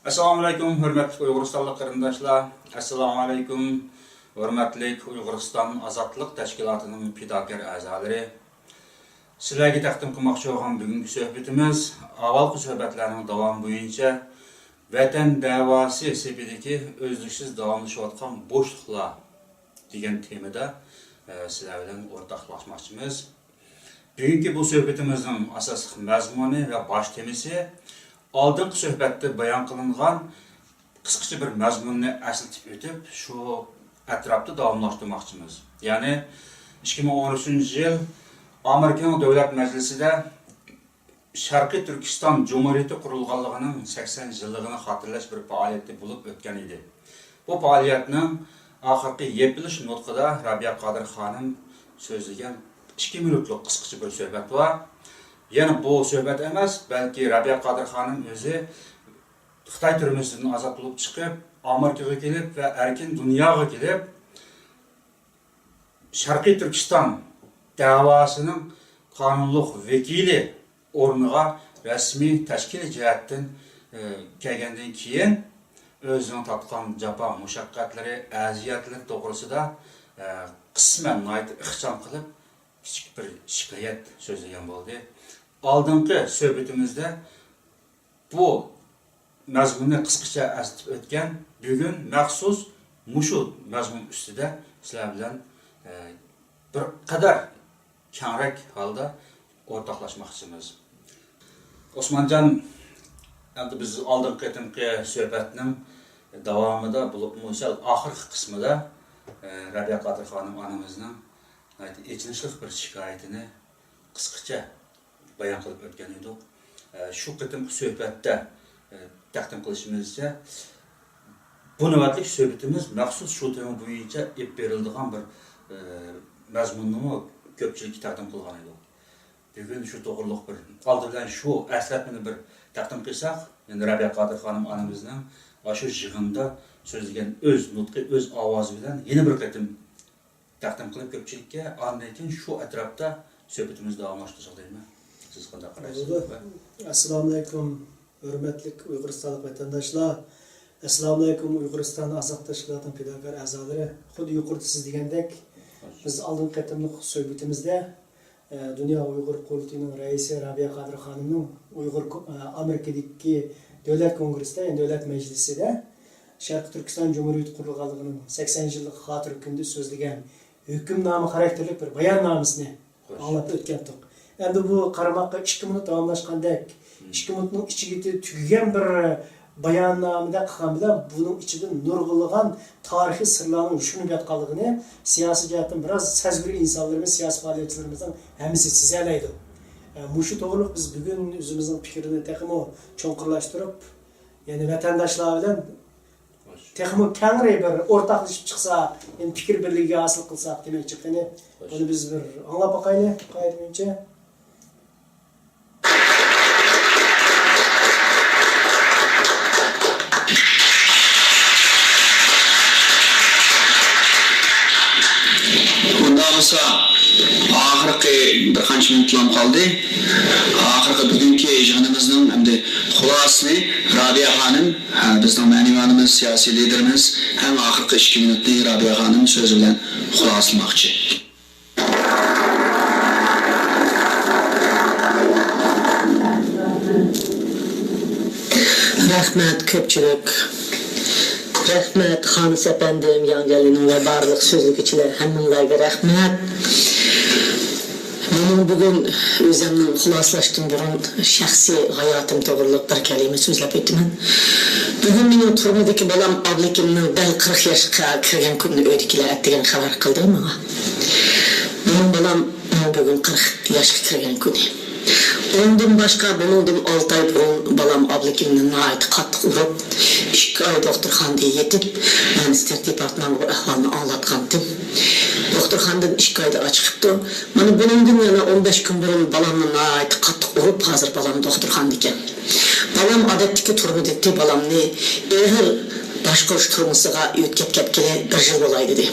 Assalamu alaykum, hörmətli Uyğuristanlıq qarindaşlar. Assalamu alaykum, hörmətli Uyğuristan Azadlıq Təşkilatının fidakar əzaları. Sizlərə təqdim qılmaqçı olan bugünkü söhbətimiz avvalqı söhbətlərin davamı boyunca vətən davası sepidəki özlüksüz davamlaşıyotqan boşluqlar degan temada sizlər bilan ortaqlaşmaqçımız. Bugünkü bu söhbətimizin əsas məzmunu və baş temisi aldığımız söhbətdə bayan qılınğan qısqaça bir məzmununu əsiltib ötüb şu ətrafda davamlaşdırmaqçımız. Yəni 2013-cü il Amerika Dövlət Məclisində Şərqi Türkistan Cumhuriyyəti qurulğanlığının 80 yıllığını xatırlaş bir fəaliyyəti olub ötən idi. Bu fəaliyyətin axırki yepiliş nutqida Rabiya Qadir xanım sözləyən 2 minutluq qısqaça bir söhbət var. Yəni bu söhbət emas, bəlkə Rabiya Qadir xanım özü Xitay türməsindən azad olub çıxıb, Amerikaya gelib və erkin dünyaya gelib Şərqi Türkistan davasının qanunluq vəkili ornuğa rəsmi təşkil cəhətdən gəlgəndən keyin özünün tatqan cəfa müşəqqətləri, əziyyətləri doğrusunda qismən ixcham qılıb kiçik bir şikayət sözləyən oldu. Aldığımız söhbətimizdə bu məzmununu qısqaça əsitib ötən bugün məxsus muşu məzmun üstüdə sizlər bilan bir qədər kənrək halda ortaqlaşmaqçımız. Osmancan, biz aldığımız qətimki söhbətinin davamında bulub müsəl axırki qismida Rabiya Qadir xanım anamızın eçinişlik bir şikayətini qısqaça bayan qılıb ötən idi. Şu qətimki söhbətdə təqdim qilishimizcə bu növbətlik söhbətimiz məxsus şu tema boyunca verildiğin bir məzmununu köpçülük təqdim qılğan idi. Bugün şu doğruluq bir aldırılan şu əslətmini bir təqdim qılsaq, yəni Rabiya Qadir xanım anamızın şu yığında sözləyən öz nutqi, öz avazı bilan yeni bir qətim təqdim qılıb köpçülükə, anlayın şu ətrafda söhbətimiz davamlaşdıracaq deyilmi? Siz qanday qarayırsınız? Assalamu alaykum, hörmətli Uyğuristanlıq vətəndaşlar. Assalamu alaykum, Uyğuristan Azadlıq Təşkilatının fidakar əzaları. Xud yuqorida siz degəndək, biz aldığımız qətimlik söhbətimizdə Dünya Uyğur Qurultayının rəisi Rabiya Qadir xanımın Amerikadakı Dövlət Konqresində, yəni Dövlət Məclisində Şərqi Türkistan Cumhuriyyəti qurulğanlığının 80 yıllık xatır hükümdə sözləyən hükümnamə xarakterlik bir bayannaməsini anlatıb ötkəndik. Endi bu qaramakka 2 minut davamlaşqandek, 2 minutun içigiti tügüyen bir bayannamada qılğan bilan bunun içinden nurg'ulg'an tarixiy sirlarning ushunib yotganligini siyosiy jihatdan biraz sezgir insanlarımız, siyasi faaliyetçilerimizden hemisi sizelaydı. Muşu to'g'riliq biz bugün o'zimizning fikrini texmo cho'nqirlashtirib, yani vatandaşlar bilan texmo kengri bir o'rtaqlashib chiqsa, yani fikr birligiga hosil qilsak demoqchi. Qani buni biz bir anglab boqaylik, qoidabo'yicha. Olsa ahırkı bir qancha minutlar qoldi. Ahırkı bugünkü yig'inimizning hamda xulolasini Rabiya xanım, bizning ma'naviyatimiz, siyosiy liderimiz ham ahırkı 2 minutni Rabiya xanım so'zi bilan xulosalamoqchi. Rahmat ko'pchilik. Rahmat Xanis efendim, Yangelinin ve barlıq sözlükçiler, həmminlərə rahmat. Benim bugün özümün xulaslaştığım bir şəxsi hayatım doğruluq bir kəlime sözləb etmən. Bugün benim turmadaki balam ablikimnin ben 40 yaşqa kirgen gününü öydikilər etdiğin xəbər qıldım ama. Benim balam bugün 40 yaşqa kirgen günü. Ondan başka bunun 6 ay burun balam ablikimnin ait qattiq urub 2 ay doktorxanaya yetib, ben İstər Departmanı bu ahvalını anlatqandım. Doktorxanadan 2 ayda açıqıbdı. Mana bunun yana 15 gün burun balamın ait qattiq urub, hazır balam doktorxanada ekan. Balam adətdəki turmudakı balamni ağır başqoş turmusiga ötkəb ketgəli 1 yıl olaydı dedi.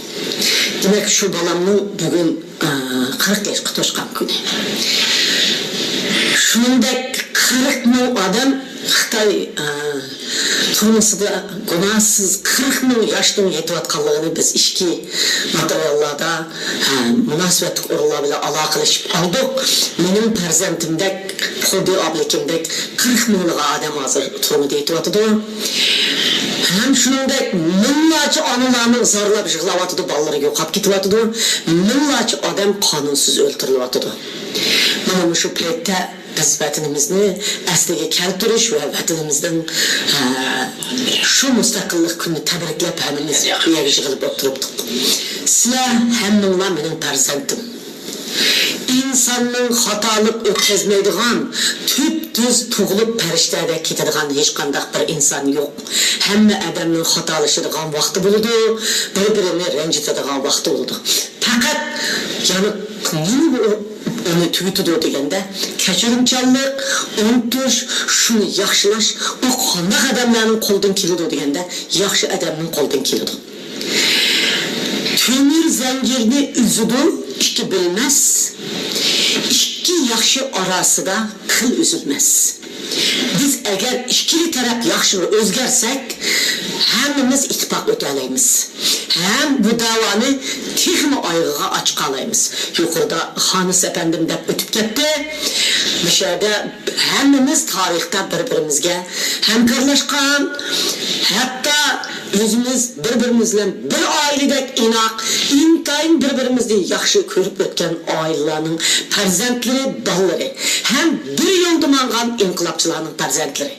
Demək şu balamның bugün 40 yaşqa toşqan günü. Şundaq 40 bin adam Xitay turmusida günahsız 40 ming yoshdan yetayotganligini biz ishki materiallarda munosabatli o'rinlar bilan aloqalashib oldik. Mening farzandimdek, xuddi oblikimdek 40 minglik odam hozir turmida yetyapti. Hem shuningdek minglarcha onalarni zorlab yig'layotdi, bolalari yo'qolib ketyapti. Minglarcha odam qonunsiz o'ltirilyapti. Mana shu paytda biz vatanimizni asliga keltirish va vatanimizdan shu mustaqillik kunini tabriklab hammamiz bu yerga yig'ilib o'tiribdik. Sizlar hammanglar mening farzandim. İnsanның xatolıq o'tkazmaydigan, tüp-tüz tug'ilib farishtadek ketadigan hech qanday bir inson yo'q. Hamma odamning xatolashadigan vaqti bo'ladi, bir-birini ranjitadigan vaqti bo'ladi. Faqat yani onu tüyütüdü degende kechirimchanlik, unutish, shuni yaxshilash, u qanday odamlarning qo'ldan keladi degende yaxshi odamning qo'ldan keladi. Temir zanjirni üzüdü, iki bilmez. İki yaxshi orasida qil üzülmez. Biz eğer ikili taraf yaxshi o'zgarsak, hammamiz ittifoq o'talaymiz. Hem bu davoni texmi oyog'iga ochib qolaymiz. Yuqorida Xonis efendim deb o'tib ketdi. Mishada hammamiz tarixda bir-birimizga hamkorlashgan, hatto özümüz bir-birimizle bir ailedek inoq, intayin bir-birimizni yaxshi ko'rib o'tgan oilalarning farzandlari, bolalari, ham bir yo'lda mangan inqilobchilarning farzandlari.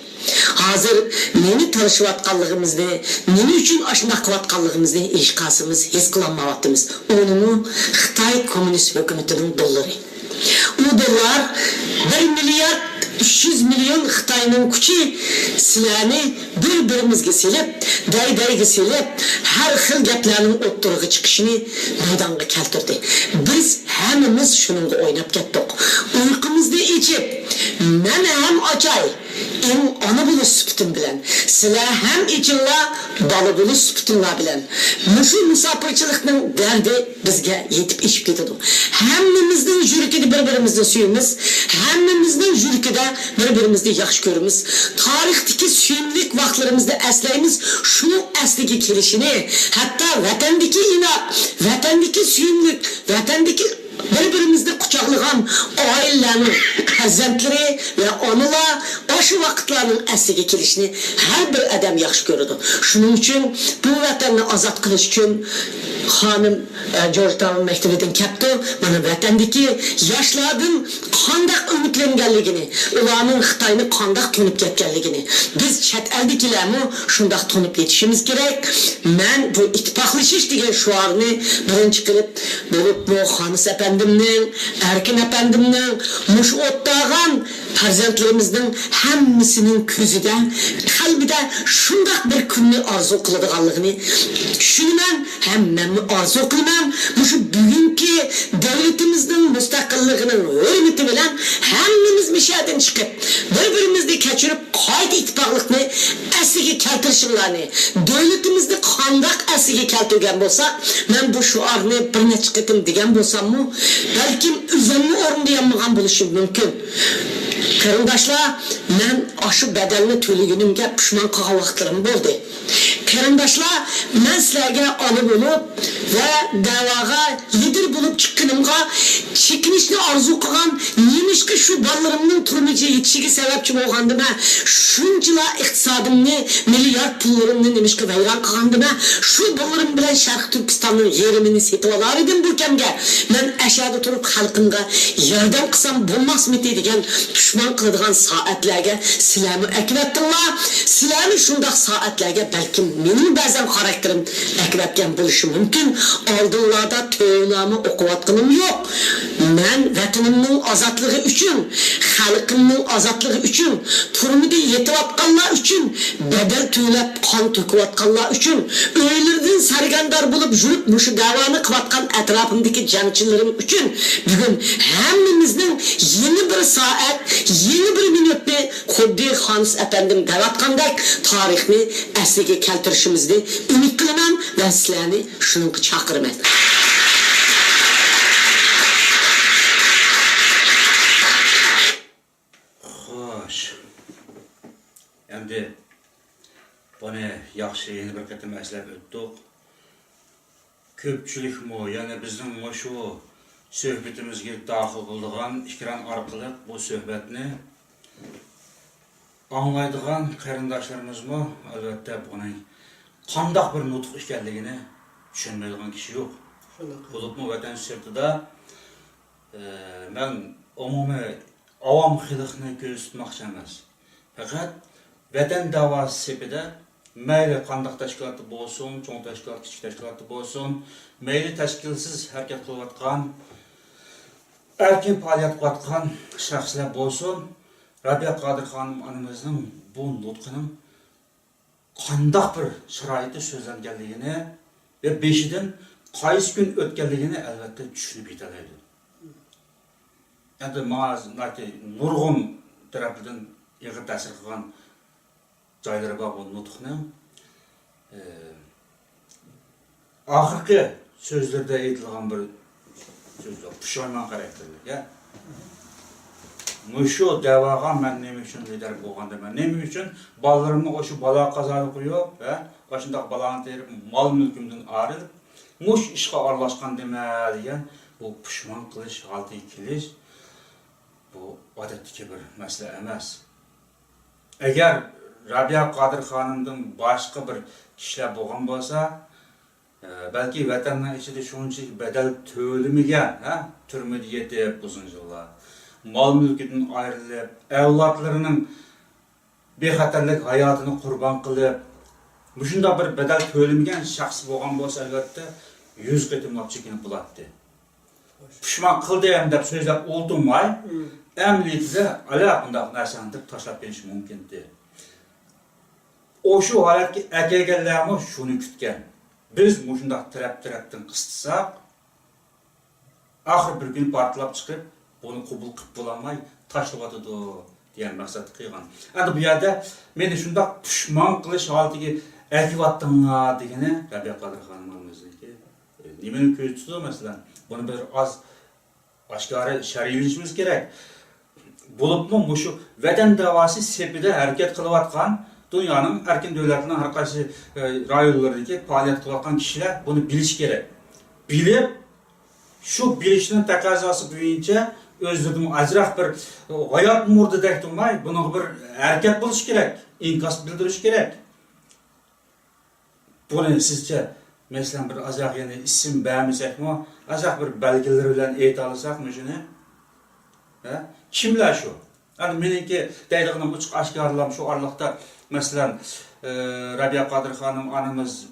Hazır neni tanışıvatkanlığımızda, neni üçün aşındak kıvatkanlığımızda eşkasımız, his kılanmavatımız. Onu Xitay Komünist Hükümetinin doları. O dolar 1 milyar 300 milyon Xitayning kuchi sizlarni bir-birimizga silib, day-dayga silib, har xil gaplarning o'ttirig'i chiqishini maydonga keltirdi. Biz hammamiz shuningga o'ynab ketdik. Uyqumizda ichib, mana ham ochay, eng ona bo'lish suputim bilan, sizlar ham ichinglar bola bo'lish suputinglar bilan. Mushu musofirchilikning dardi bizga yetib ishib ketadi. Hammamizning yuragida bir-birimizni suyamiz, hammamizning yuragida bir-birimizni yaxshi ko'ramiz. Tarixdagi suyimlik vaqtlarimizda eslaymiz, shuni asliga kelishini, hatto vatandagi inoq, vatandagi suyimlik, vatandagi bir-birimizde kucaklagan ailelerinin farzandlari ve onalar şu vaqtlarning asliga kelishini har bir adam yaxshi ko'radi. Shuning uchun bu vatanni ozod qilish uchun xonim Georgetown maktabidan ketdi. Mana vatandagi yoshlarning qanday umidlanganligini, ularning Xitoyni qanday to'nib ketganligini biz chet eldagilarmi shunday to'nib yetishimiz kerak. Men bu ittifoqlashish degan shuarni birinchi qilib bo'lib bu Xonis efendimning, Erkin efendimning mush o'tdagan farzandlarimizning hammasining ko'zida, qalbida shunday bir kunni orzu qiladiganligini tushunaman, hammamni orzu qilaman. Shu bugungi davlatimizning mustaqilligining hurmati bilan hammamiz mishadan chiqib, bir-birimizni kechirib, qayta ittifoqlikni asliga keltirishinglarni, davlatimizni qanday asliga keltirgan bo'lsa, men bu shuarni bir necha qitim degan bo'lsam-mu, balkim o'zimni o'rnayolmagan bo'lishim mumkin. Qarindoshlar, men aşı bedelini to'lagunimga pushmon qolgan vaqtlarim bo'ldi. Qarindoshlar, men sizlarga ona bo'lib va da'voga lider bo'lib chiqqanimga chekinishni orzu qilgan, nemishki shu bolalarimning turmushi yetishiga sababchi bo'lgandim, shunchalar iqtisodimni, milliard pullarimni nemishki vayron qilgandim, shu bolalarim bilan Sharq Turkistonning yerimini setib olar edim bu kamga. Men ashada turib xalqimga yordam qilsam bo'lmasmidi degan pushmon qiladigan soatlarga sizlarni akbatdinglar. Sizlarni shunday soatlarga balkim mening ba'zan xarakterim akbatgan bo'lishi mumkin. Oldinlarda to'ylarni o'qiyotganim yo'q. Men vatanimning ozodligi uchun, xalqimning ozodligi uchun, turmida yetayotganlar uchun, badal to'lab qon to'kayotganlar uchun, o'ylardan sargandar bo'lib yurib mushu davoni qilayotgan atrofimdagi jangchilarim uchun bugun hammamizning yeni bir soat, yeni bir minutni xuddi Xonis efendim davatgandek tarixni asliga keltirishimizni umid qilaman va sizlarni shunga chaqiraman. Xo'sh. Endi Buni yaxshi yana bir qatam eslab o'tdik. Ko'pchilikmi, yana bizning shu suhbatimizga daxil bo'lgan ekran orqali bu suhbatni anglaydigan qarindoshlarımızmı albatta buning qandaq bir nutq ekanligini tushunmaydigan kishi yo'q. Bo'libmi vatan sirtida men umumiy avom xalqini ko'z tutmoqchi emas. Faqat vatan davosi sepida mayli qandaq tashkiloti bo'lsin, cho'ng tashkilot, kichik tashkiloti bo'lsin, mayli tashkilsiz harakat qilayotgan, erkin faoliyat qilayotgan shaxslar bo'lsin, Rabia Qadir Xonim onamizning bu nutqining qandaq bir sharoitda so'zlanganligini ve beshidan qaysi kun o'tganligini albatta tushunib yetalaydi. Endi ma'naki nurg'un tarafidan yig'i ta'sir qilgan joylari bor bu nutqning. Oxirgi so'zlarda aytilgan bir so'z pushaymon xarakterli. Muşu davaga men nima uchun lider bo'lganda men nima uchun bolalarimni o'sha bola qazoni qo'yib va o'shundoq balani terib mol mulkimdan ayrilib mush ishga aralashgan dema degan bu pushmon qilish, g'alati kelish bu odatdagi bir masala emas. Agar Rabia Qadir Xonimdan boshqa bir kishilar bo'lgan bo'lsa, balki vatanning ichida shunchalik badal to'limigan, turmada yetib uzun yillar mal mülküden ayrılıp, evlatlarının bexatarlik hayatını kurban kılıp, müşunda bir bedel tölemegen şahs bo'lgan bo'lsa albatta 100 qitimlab chekinib bo'lardi. Pushman qildi ham deb so'zlab o'ldirmay, amlikda ala bundaq narsani deb tashlab ketish mumkin edi. O shu holatga kelganlarmi shuni kutgan. Biz mushundaq tarafdan qistisaq, axir bir kun portlab chiqib bunu qabul qilib bo'lamay tashlab atadi degan maqsad qilgan. Endi bu yerda meni shundoq pushmon qilish holatiga aytyaptinglar degani Rabia Qadir Xonimimizniki. Nimani ko'z tutdi masalan? Buni bir oz oshkora sharhlashimiz kerak. Bo'libmi mushu vatan davosi sepida harakat qilayotgan dunyoning erkin davlatlarining har qaysi rayonlaridagi faoliyat qilayotgan kishilar buni bilish kerak. Bilib shu bilishning taqozosi bo'yicha özlediğim azraq bir hayat murda dektumay, bunun bir harakat bo'lish kerak, inkos bildirish kerak. Buni sizce mesela bir azraq yani isim beğenmesakmi, azraq bir belgiler bilan ayta olsakmi shuni? Kimlar shu? Yani meniki deydiğim uçuq aşkarlam şu arlıqda mesela Rabia Qadir Xonim onamiz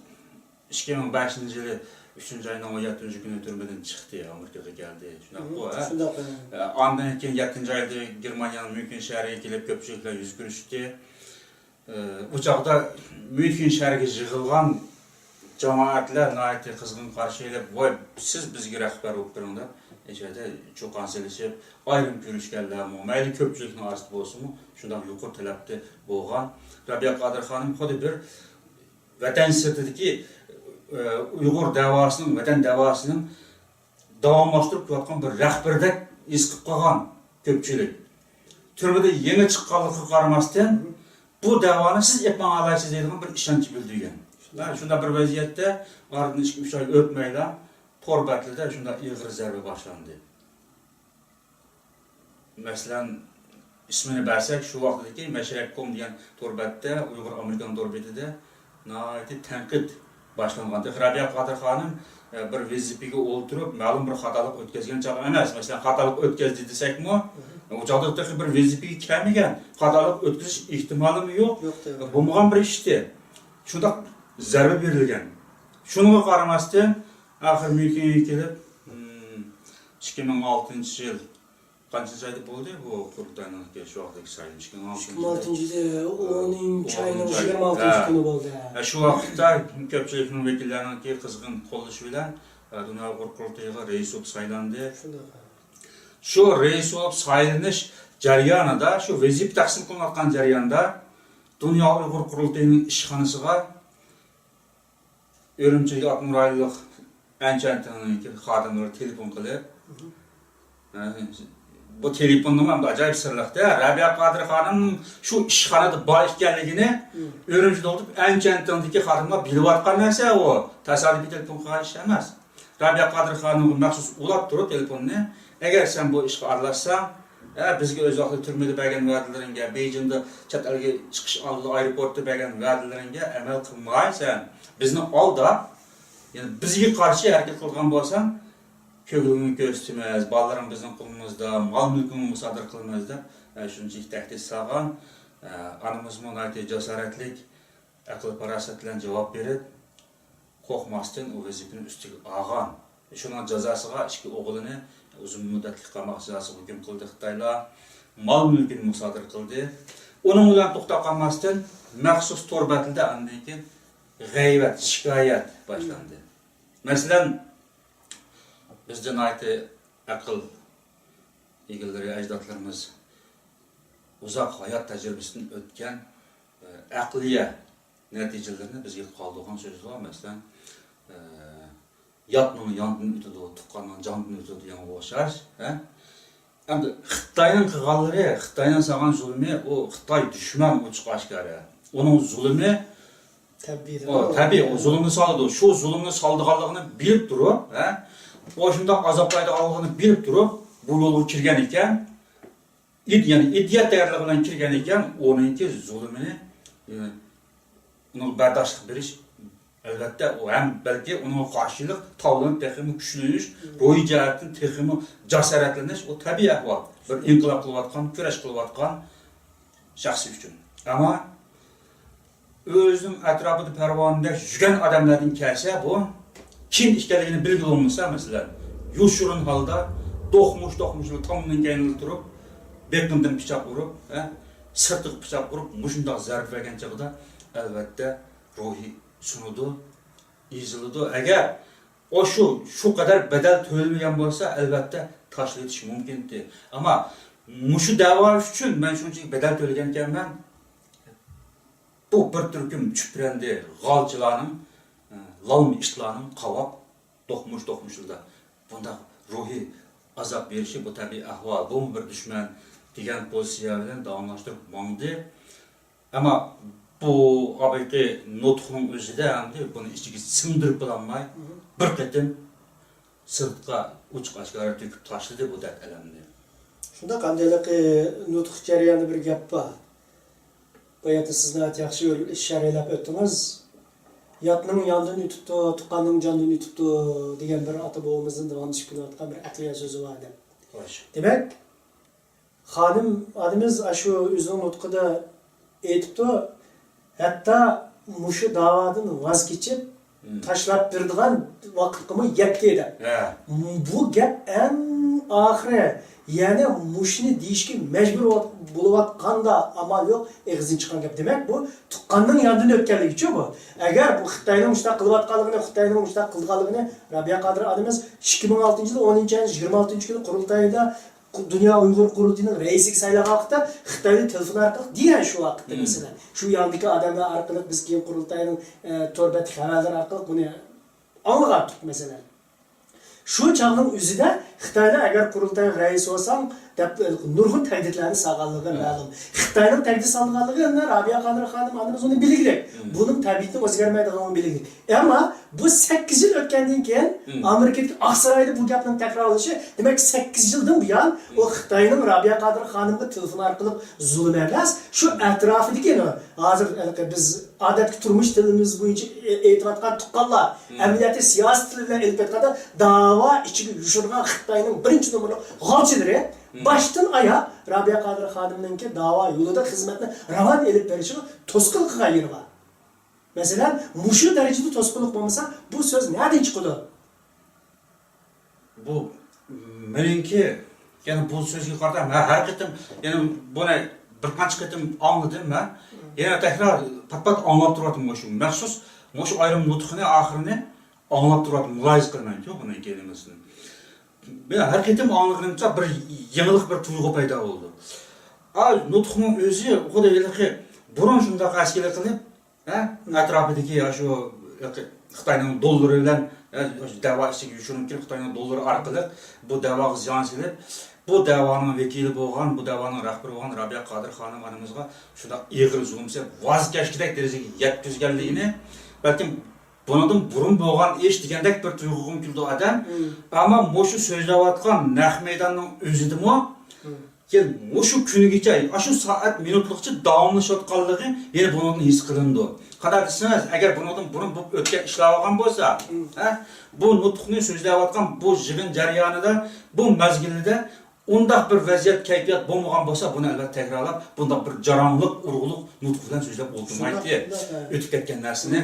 2005-yili 3. ayının 17. günü türmeden çıktı, Amerika'da geldi. Ondan keyin 7. ayda Germaniyanın München şehriga kelib ko'pchiliklar yuz ko'rishdi. Bu chaqda München shahriga yig'ilgan jamoatlar nihoyatda qizg'in qarshi elib, "Voy, siz bizga rahbar bo'lib turinglar." Eshada cho'qonsilishib, ayrim ko'rishganlarmi, mayli ko'pchilikning orasida bo'lsinmi, shunday yuqori talabda bo'lgan Rabia Qadir Xonim xuddi bir vatan sirtidagi Uyg'ur davosining, vatan davosining davomlashtirib kelayotgan bir rahbardek his qilib qolgan ko'pchilik. Turmada yangi chiqqanligiga qaramasdan bu davoni siz yapma olaysiz degan bir ishonch bildirgan. Shunda bir vaziyatda oradan 2-3 oy o'tmayla Torbatlida shunda ig'ir zarba boshlandi. Masalan, ismini bersak, shu vaqtdagi Masharak.com degan Torbatda, Uyg'ur Amerikan Torbetida nihoyatda tanqid başlanğanda Rabia Qadir Xonim bir vezipiga o'ltirib, ma'lum bir xatolik o'tkazgan chaq emas. Masalan, xatolik o'tkazdi desakmi, o chaqda bir vezipiga kelmagan, xatolik o'tkazish ehtimolimi yo'q. Bo'lmagan bir ishdi. Shunda zarba berilgan. Shunga qaramasdan axir Münkenga kelib 2006-yil qancha ayda bo'ldi bu qurultayning shu vaqtdagi sayli 2006-yilda 10-oyning 26 kuni bo'ldi. Shu vaqtda ko'pchilikning vakillarining qizg'in qo'llashi bilan Dunyo qurultayiga rais bo'lib saylandi. Shu rais bo'lib saylanish jarayonida, shu vazif taqsim qilinayotgan jarayonda Dunyo Uyg'ur qurultayining ishxonasiga Urumchilik Akmuraylik Anchantning xodimlari telefon qilib bu telefonning ham ajoyib sirliqda. Rabia Qodir xonim shu ishxonada bor ekanligini Urumchida o'tib anchantindagi xodimlar bilayotgan narsa u. Tasodifiy telefon qilish ish emas. Rabia Qodir xonim maxsus ulab turib telefonni, agar sen bu ishga aralashsang, bizga o'zaqli turmada bergan va'dalaringga, Beijingda chet elga chiqish oldi aeroportda bergan va'dalaringga amal qilmaysan. Bizni olda, ya'ni bizga qarshi harakat qilgan bo'lsang, ko'nglimni ko'rsatamiz, bolalarim bizning qo'limizda, mol-mulkni musodir qilamiz deb shunchalik tahdid solgan. Anamiz monarxiya jasoratlik, aql farosat bilan javob berib, qo'rqmasdan u vazifani ustiga olgan. Shuning jazosiga ikki o'g'lini uzun muddatli qamoq jazosi hukm qildi Xitoylar. Mol-mulkni musodir qildi. Uning bilan to'xtab qolmasdan maxsus torbatilda andan keyin g'aybat, shikoyat boshlandi. Masalan, biz jinoyati aql egalari ajdodlarimiz uzoq hayot tajribasidan o'tgan aqliya natijalarini bizga qoldirgan so'zlar, masalan, yotning yondan o'tadi, tuqqanning jondan o'tadi degan o'xshash, endi Xitoyning qilganlari, Xitoyning solgan zulmi, u Xitoy dushman ochiq oshkora. Uning zulmi tabiiy, o zulmni soldi. Shu zulmni soldiganligini bilib turib, o shundoq azoblaydi olganini bilib turib, bu yo'lga kirgan ekan, ya'ni idiot tayyorlik bilan kirgan ekan, o'ninki zulmini uni bardosh qilib berish albatta u ham balki uning qarshilik tavlanib texmi kuchlanish, ro'yi jihatdan texmi jasoratlanish o tabiiy ahvol. Bir inqilob qilayotgan, kurash qilayotgan shaxs uchun. Ammo o'zining atrofida parvonada yurgan odamlarning kelsa bu kim ekanligini bilib olmasa, masalan, yoshirin holda to'qmushli tomdan keyin turib, beqimdan pichoq urib, sirtiq pichoq urib, mushundoq zarb bergan chog'da albatta ruhiy sunudi, ezildi. Agar o shu qadar badal to'lanmagan bo'lsa, albatta tashlatish mumkin-di. Ammo mushu da'vo uchun men shunchalik badal to'lagan ekanman. Bu bir turkum chuprandi g'olchilarning, lalmi ishlarning qavoq to'qmushlarda bunda ruhiy azob berishi bu tabiiy ahvol. Bu bir dushman degan pozitsiya bilan davomlashtirib mongdi. Ammo bu haqiqiy nutqning o'zida hamda buni ichiga singdirib bo'lolmay bir qatim sirtqa uchiq oshkora to'kib tashladi bu dard alamni. Shunda qandaylik nutq jarayoni bir gap bor. Bu yerda sizni yaxshi sharhlab o'tdingiz. Yotning yondan yutibdi, tuqqanning jondan yutibdi degan bir ota-bobomizning davomlashib kelayotgan bir aqliy so'zi bor edi. Demak, xonim odamiz shu o'zining nutqida aytibdi, hatto mushu da'vodan voz kechib tashlab berdigan vaqtimi yetdi edi. Bu gap eng oxiri, ya'ni mushni deyishga majbur bo'layotganda amal yo'q, eg'izdan chiqqan gap. Demak, bu tuqqanning yonidan o'tganligicha bu. Agar bu Xitoyning mushtaq qilayotganligini, Xitoyning mushtaq qilganligini Rabia Qodir odamiz 2006-yil 10-26-yil qurultayida Dünya Uyghur Qurultayının reislik saylagan vaqtda Xitoyning telefon orqali degan shu vaqtda mesela shu yandagi odamlar orqali biz keyin qurultayning to'rbat xabarlar orqali buni angladik mesela. Shu chog'ning o'zida Xitoyda agar qurultay raisi bo'lsam, deb nurg'un tahdidlarni solganligi ma'lum. Xitoyning tahdid solganligi Rabia Qodir xonim onimiz uni bilgili. Buning tabiiyati o'zgarmaydiganini bilgili. Ammo bu 8 yil o'tgandan keyin Amerikadagi Oqsaroyda bu gapning takrorlanishi, demak 8 yildan buyon o Xitoyning Rabia Qodir xonimga telefon orqali zulm emas, shu atrofidagi hozir biz odatki turmush tilimiz bo'yicha aytayotgan tuqqanlar, amaliyoti siyosiy til bilan aytayotganda da'vo ichiga yushirgan Xitoyning birinchi nomerli g'olchilari başdan oyoq Rabia Qodir xonimninki da'vo yo'lida xizmatni ravon elib berishini to'sqin qilgan yeri bor. Masalan, mushu darajada to'sqinlik bo'lmasa, bu so'z nereden chiqadi? Bu meniki, ya'ni bu so'zga qarata men har qatim, ya'ni buni bir qancha qatim angladim men. Yana takror pat anglab turadim shu. Maxsus shu ayrim nutqini oxirini anglab turadim, muloyiz qilmayman-ku buni kelimasini. Ben har qatim anglaganimcha bir yangilik bir tuyg'u paydo bo'ldi. Nutqning o'zi xudoyilki burun shunday qashkila qilib, atrofidagi shu Xitoyning dollari bilan da'vo ichiga yushirib kelib, Xitoyning dollari orqali bu da'voga ziyon solib, bu davanın vekili bolgan, bu davanın rahbari bolgan Rabia Qadir xanım anamızga şunda iğir zulümse vazgeçkidek derecege yetkizgenligini belki bundan burun bolgan iş degendek bir tuygugum kildi adam. Ama moşu sözlewatkan naq meydanның özüdimi? Kel moşu kunigacha, aşu saat minutluqcha davamlaşayotganligi yana bundan his qilindi. Qadar desiniz, agar bundan burun bu o'tgan ishlagan bo'lsa, bu nutqni so'zlayotgan bu yig'in jarayonida, bu mezgilida undaq bir vaziyat, kayfiyat bo'lmagan bo'lsa, buni albatta takrorlab, bundaq bir jaronglik, urug'liq nutq bilan so'zlab o'tirmaydi. O'tib ketgan narsani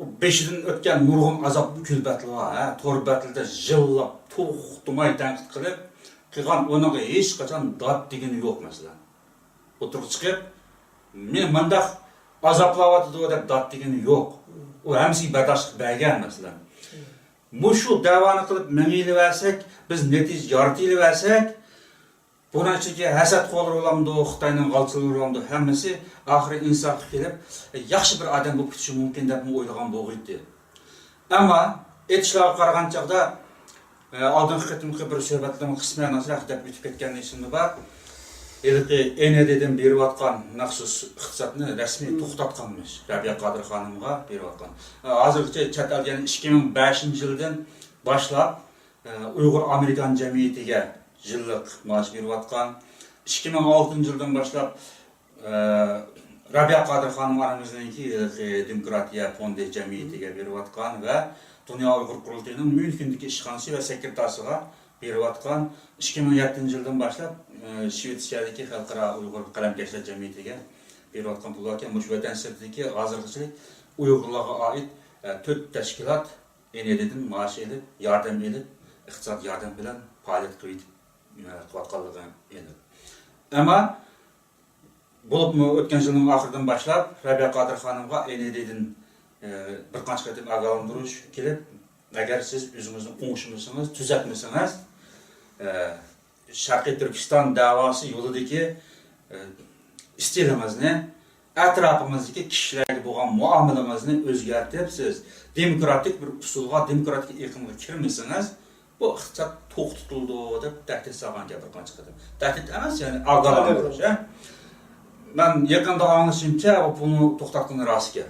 o 5-dan o'tgan nurg'un azob kulbatlar, to'rbatilda jillab, to'xtamay tanqid qilib, qilgan o'niga hech qachon dod degani yo'q masalan. O'tirib chiqib, men mundaq azoblayotdi deb dod degani yo'q. U hamsiga bardosh bergan masalan. Mushu davoni qilib mingilib olsak, biz natija yoritib olsak, bunachiki hasad qo'llar olamdi, Xitoyning g'alchilari olamdi, hammasi oxiri insofga kelib, yaxshi bir odam bo'lib ketishi mumkin deb o'ylagan bo'lg'iydi. Ammo aytishlariga qaragan chaqda oldingi qitimga bir suhbatlarning qisman nasraq deb o'tib ketgan esimda bor. Enede'den beriyotgan maxsus iqtisodni rasmiy to'xtatganmiz. Rabia Qadir xonimga beriyotgan. Hozirgacha chet el, ya'ni 2005-yildan boshlab Uyg'ur Amerikan jamiyatiga yillik maosh beriyotgan. 2006-yildan boshlab Rabia Qadir xonim aramizdanki Demokratiya fondi jamiyatiga beriyotgan va Dünya Uyghur Qurultayının Münxendagi ishxonasi va sekretarisiga beriyotgan. 2007-yildan boshlab Shvetsiyadagi Xalqaro Uyg'ur qalamkashlar jamiyatiga beriyotgan pullarga mush vatan sirtidagi hozirgacha Uyg'urlarga oid 4 tashkilot Enede'dan maosh elib, yordam elib, iqtisod yordam bilan faoliyat qilayotganligi edi. Ammo bo'libmi o'tgan yilning oxiridan boshlab Rabia Qadir xonimga Enede'dan bir qancha qatim ogohlantirish kelib, agar siz o'zingizni o'ngishmasangiz, tuzatmasangiz, Sharqiy Turkiston davosi yo'lidagi istilimizni, atrofimizdagi kishilarga bo'lgan muomalamizni o'zgartirib, siz demokratik bir usulga, demokratik iqlimga kirmasangiz, bu iqtisod to'xtatildi deb tahdid solgan bir qancha qatim. Tahdid emas, ya'ni ogohlantirish. Men yaqinda anglashimcha, bu pulni to'xtatgani rostga.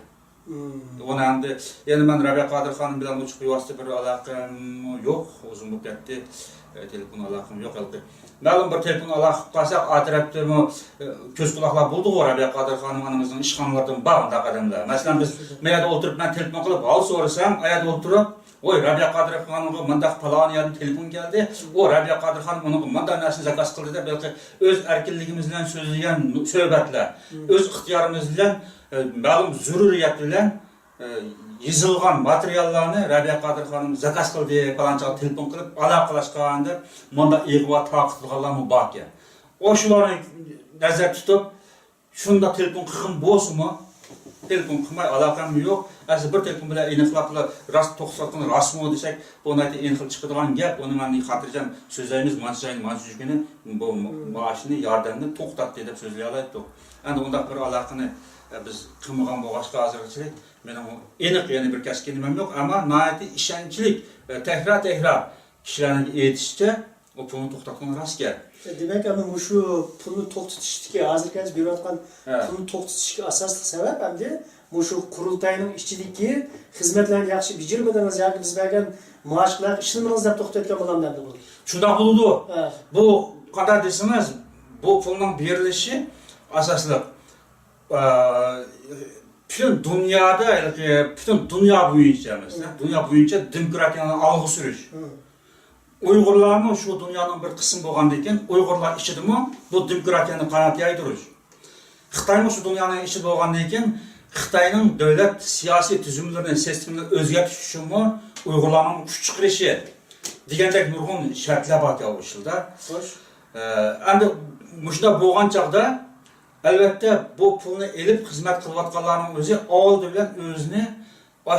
Ona endi yani men Rabia Qadir xonim bilan uchiq bevosita bir aloqam yo'q, o'zim bu ketdi. Telefon aloqam yo'q edi. Ma'lum bir telefon aloqa qilsak, atrofda ko'z quloqlar bo'ldi Rabia Qadir xonim onamizning ishxonalaridan ba'zi qadamlar. Masalan biz meyada o'tirib men telefon qilib hol so'rasam, ayada o'tirib, "Voy Rabia Qadir xonimga mundaq falon yerdan telefon keldi. O Rabia Qadir xonim uni mundaq narsani zakaz qildi" deb balki o'z erkinligimiz bilan so'zlagan suhbatlar, o'z ixtiyorimiz bilan ma'lum zururiyat bilan yozilgan materiallarni Rabia Qadir xonim zakaz qildi, faloncha telefon qilib aloqalashganda munda ig'vo taqilganlarmi bor ekan. O shularni nazarda tutib, shunda telefon qilgan bo'lsa-mi, telefon qilmay aloqam yo'q. Asli bir telefon bilan aniqlab rost to'xtatgan rasmo desak, buni aniq chiqadigan gap, uni men xotirjam so'zlaymiz, manchujgini bu maoshni, yordamni to'xtatdi deb so'zlay oldik. Endi undaq bir aloqani biz qilmagan bo'lg'achqa hozirgacha mening aniq yana bir kaskinimam yo'q, ammo nihoyatda ishonchli takror kishilarning aytishicha o pulni to'xtatgan rostga. Demak, ama şu pulni to'xtatishga, hozirgacha berayotgan pulni to'xtatishga asosli sabab hamda şu qurultayning ichidagi xizmatlarni yaxshi bijirmadingiz yoki biz bergan maoshlar ishlaringizni deb to'xtatgan bo'lamdi bu. Shunday bo'ldi. Bu qadar desangiz, bu pulning berilishi asosli bütün dünyada, bütün dünya boyunca mesela, dünya boyunca demokratiyani algı sürüş. Uyg'urlarning şu dünyanın bir qismi bo'lganda ekan, Uyg'urlar ichidimi bu demokratiyani qanot yaydirish. Xitoyning şu dünyanın ichida bo'lganda ekan, Xitoyning davlat siyosiy tuzumlarini, sistemini o'zgartirish uchunmi Uyg'urlarning kuch chiqarishi degandek nurg'un shartlar bor ekan bu ishda. Xo'sh. Endi shunda bo'lgan chaqda albatta bu pulni elib xizmat qilayotganlarning o'zi oldi bilan o'zini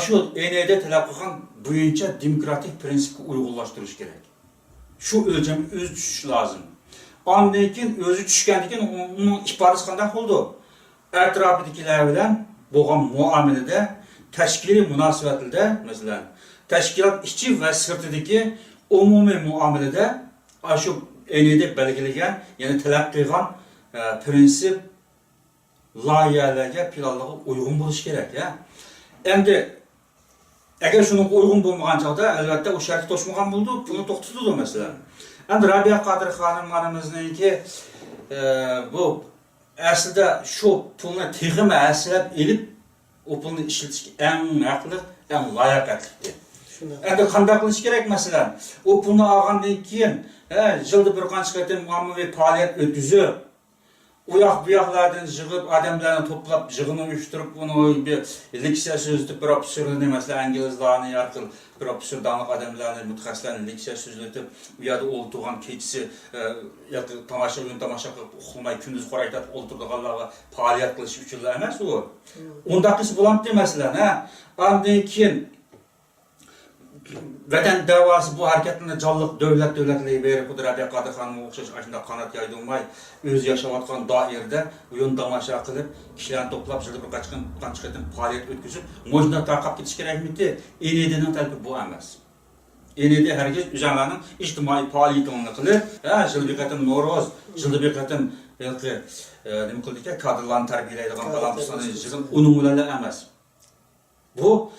shu Ene'de talab qilgan bo'yicha demokratik prinsipga uyg'unlashtirish kerak. Shu o'lchamga o'zi tushishi lozim. Ondan keyin o'zi tushgandan keyin uning ifodasi qanday bo'ldi? Atrofidagilar bilan bo'lgan muomalada, tashkiliy munosabatlarda, masalan, tashkilot ichi va sirtidagi umumiy muomalada Aşı enede belgilegen, yani talep qilgan prinsip loyihalarga, planlarga uygun buluş gerek ya. Endi agar şunun uygun bo'lmagan chog'da albatta o shartga to'shmagan bo'ldi, pulni to'xtatdi mesela. Endi Rabia Qodir xonim manimizniki bu aslida shu pulni teg'imi aslab elib o pulni ishlatishga eng haqli, eng layoqatli. Endi qanday qilish kerak masalan? O pulni olgandan keyin, yilda bir qancha qatim ommaviy faoliyat o'tkazib, u yoq bu yoqlardan yig'ib, odamlarni to'plab, yig'ini uyushtirib, uni bir leksiya so'zlab, professorlarni masalan inglizlarni yarqil, professordan odamlarni mutaxassislarni leksiya so'zlatib, u yerda o'ltirgan kechasi yoki tomosha qilib, uxlamay kunduz qoraytab o'ltirganlarga faoliyat qilish uchun emas u. Unda qilsa bo'lamdi masalan, Ondan keyin Vatan davası bu hareketine canlılık devletliği verip bu Rabia Qodir xonimga o'xshash aşında qanat yaydırmay öz yaşayotgan dairede uyun tamaşa qilib, kishilarni to'plab yilda bir qancha qatim faoliyat o'tkazib, mojna tarqab ketish kerakmidi? Enedening talebi bu emas. Enede herkes o'zlarining ijtimoiy faoliyatini qilib, yilda bir qatim Noro'z, yilda bir qatim nima qildik, kadrlarni tarbiyalaydigan balandisini yig'ib, uning bilan emas. Bu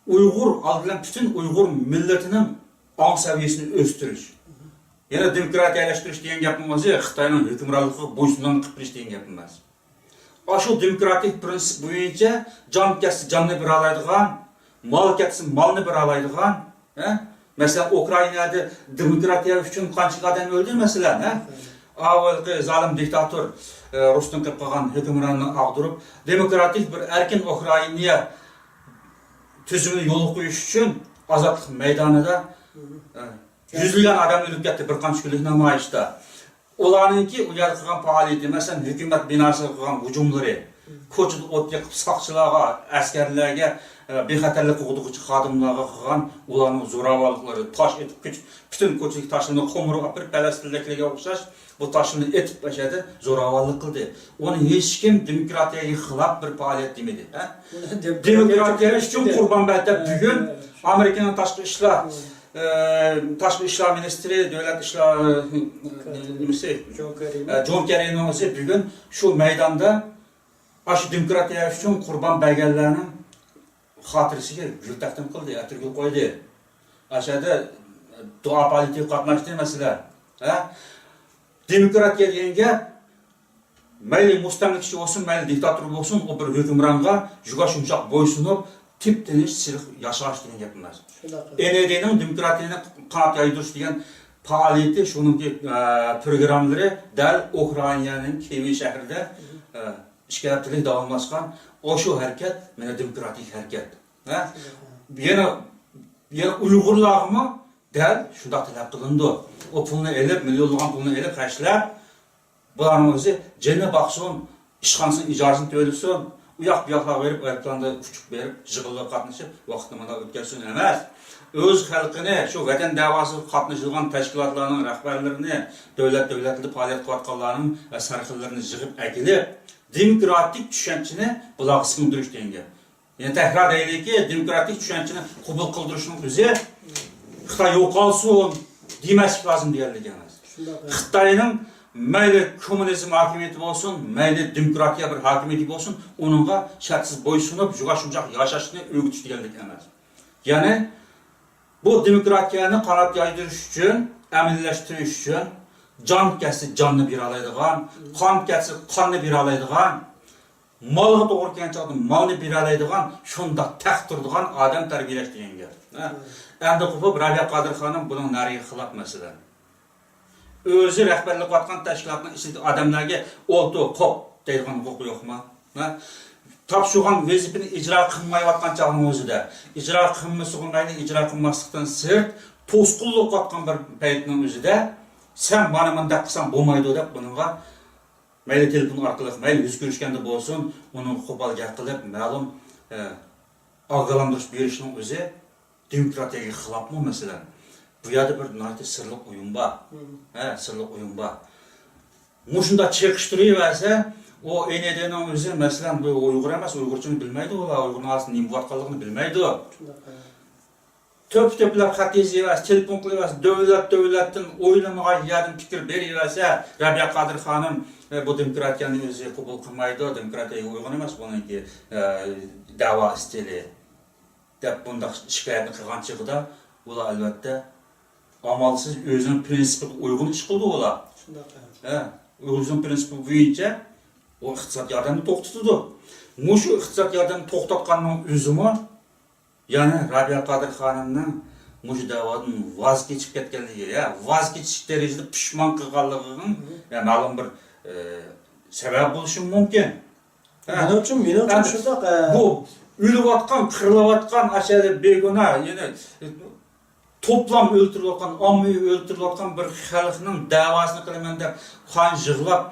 Uyghur aldılan bütün Uyghur milletinin ong seviyesini östürüş. Yani demokratiyalaştırış diyen yapılmaz ya, Xitayning hükümranlığı boysundan qıpırış diyen yapılmaz. Aşu demokratik prinsip boyunca can ketsin canını bir alaydıgan, mal ketsin malını bir alaydıgan. Mesela Ukrayna'da demokratiya üçün qancha adam öldü mesela. Avvalgi zalim diktator Rus'tan qilib qolgan hükümranını ağdırıp, demokratik bir erkin Ukrayna'ya tüzümünü yolu koyuş için azatlık meydanında yüzlüyen adam ölüp gitti bir qancha kunlik namoyishda. Ularninki u yerda qilgan faoliyati, masalan, hukumat binosiga qilgan hujumlari, ko'chada o't yoqib soqchilarga, askarlarga, bexatarlik huquqchi xodimlarga qilgan ularning zo'ravonliklari, tosh etib bütün ko'chadagi toshlarni qo'mir olib Falastinliklarga o'xshash bu toshlarni etib bashadi, zo'ravonlik qildi. Uni hech kim demokratiyaga xilof bir faoliyat demadi, Demokratiya uchun qurban berdi. Bugun Amerikaning tashqi ishlar ministri, davlat ishlar John Kerry'ning o'zi bugun shu maydonda shu demokratiya uchun qurban berganlarning xotirasiga gul taqdim qildi, atirgul qo'ydi. Ashada duo politika qatnashdi masalan. Demokratiya degan gap mayli mustamlikchi bo'lsin, mayli diktator bo'lsin, o bir hukmronga juga shumshoq bo'ysunib, tip-tinish sirq yashash degan gap emas. Enedening demokratiyani qanot yaydirish degan faoliyati, shuningki programmalari dal Ukrainaning Kiyev shahrida ishg'alchilik davomlashgan o'sha harakat mana demokratik harakat. Yana Uyg'urlarmi dal shunday talab qilindi. O pulni elib, millionlagan pulni elib hashlab, bularning o'zi jannat baqsin, ishxonasini ijozasini to'lasin, u yoq bu yoqqa berib, aeroplanda uchib berib, yig'ilib qatnashib, vaqtni mana o'tkazsin emas. O'z xalqini, shu vatan davosida qatnashgan tashkilotlarning rahbarlarini, davlatli faoliyat qilayotganlarning sarxillarni yig'ib akilib, demokratik tushunchani bularga singdirish degan. Yani tekrar deylikki, demokratik tushunchani qabul qildirishning o'zi Xitoy yo'qolsin demaslik lozim deganlik emas. Xitoyning mayli kommunizm hokimiyati bo'lsin, mayli demokratiya bir hokimiyati bo'lsin, uningga shartsiz bo'ysunib, juga shunchaq yashashni o'rgatish deganlik emas. Ya'ni bu demokratiyani qanot yaydirish uchun, aminlashtirish uchun jon ketsa jonni bera oladigan, qon ketsa qonni bera oladigan, malga to'g'ri kelgan malni bera oladigan, shunda taqtirdigan odam tarbiyalash degan gap. Endi qo'pib Rabia Qodir xonim buning nariga xilof masalan. O'zi rahbarlik qilgan tashkilotning ichida odamlarga o'lti qop deydigan huquq yo'qmi? Topshirgan vazifani ijro qilmayotgan chog'ning o'zida, ijro qilmasligini ijro qilmaslikdan sirt to'sqinlik qilgan bir paytning o'zida sen mana bunday qilsam bo'lmaydi deb buningga mayli telefon orqali, mayli yuz ko'rishganda bo'lsin, uni qo'polga qilib ma'lum ogohlantirish berishning o'zi demokratiyaga xilofmi masalan? Bu yerda bir nayta sirliq o'yin bor. Sirliq o'yin bor. Mushunda cheqishtiraversa, o enedening o'zi masalan bu Uyg'ur emas, Uyg'urchani bilmaydi, ular Uyg'urning aslida nima bo'layotganligini bilmaydi. töp-töplep xat yazıversa, telefon qilaversa, davlatdan o'ylamagan yerdan fikr beraversa, Rabia Qodir xonim bu demokratiyani o'zi qabul qilmaydi, demokratiyaga uyg'un emas buniki da'vo stili deb bundaq shikoyatni qilgan chig'ida ular albatta amalsiz o'zining prinsipiga uyg'un ish qildi ular. Shunday. O'zining prinsipi bo'yicha o iqtisod yordamini to'xtatdi. Mushu iqtisod yordamini to'xtatganning o'zimi yani Rabia Qodir xonimning mushu da'vodan voz kechib ketganligi, voz kechish darajada pushmon qilganligining ma'lum bir sabab bo'lishi mumkin. Buning uchun shunday bu o'layotgan, qirilayotgan ashada begona, ya'ni toplam o'ltirilayotgan, ommaviy o'ltirilayotgan bir xalqning da'vosini qilaman deb qon yig'lab,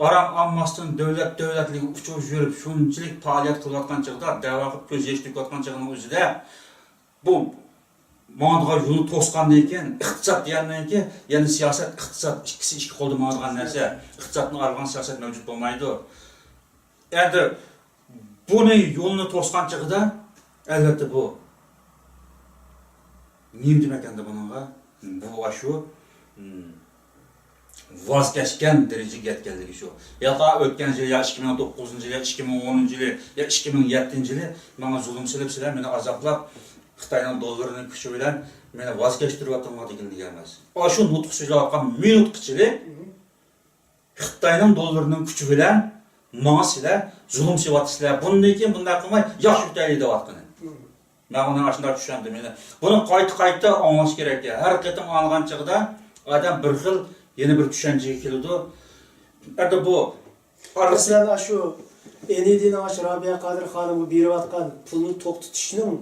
aram ammasdan davlatligiga uchib yurib, shunchalik faoliyat qilayotgan chog'da, da'vo qilib ko'z yosh to'kayotgan chog'ning o'zida bu ma'noga yo'l to'sgandan keyin iqtisod degandan keyin, ya'ni siyosat, iqtisod ikkisi ikki qo'lda ma'nogan narsa, iqtisodni olgan siyosat mavjud bo'lmaydi. Endi buni yo'lni to'sgan chog'da albatta bu nima demak endi bunga? Bu shu voz kechgan darajaga yetganligi shu. Yo'qa o'tgan yil, 2009-yil, 2010-yil, 2007-yil menga zulm silib sizlar meni azoblab Xitoyning dollarining kuchi bilan meni voz kechtiryaptimi degan emas. O shu nutq so'zlayotgan minutqichilik Xitoyning dollarining kuchi bilan menga sizlar zulm silyapsizlar. Bundan keyin bunday qilmay yaxshi o'taylik deyaptini. Men uni ashunday tushundim meni. Buni qayta anglash kerak. Har qatam anglagan chog'da odam bir xil yeni bir tushunchaga keladi. Endi bu masalan shu Enidini Rabia Qodir xonim berayotgan pulni to'xtatishning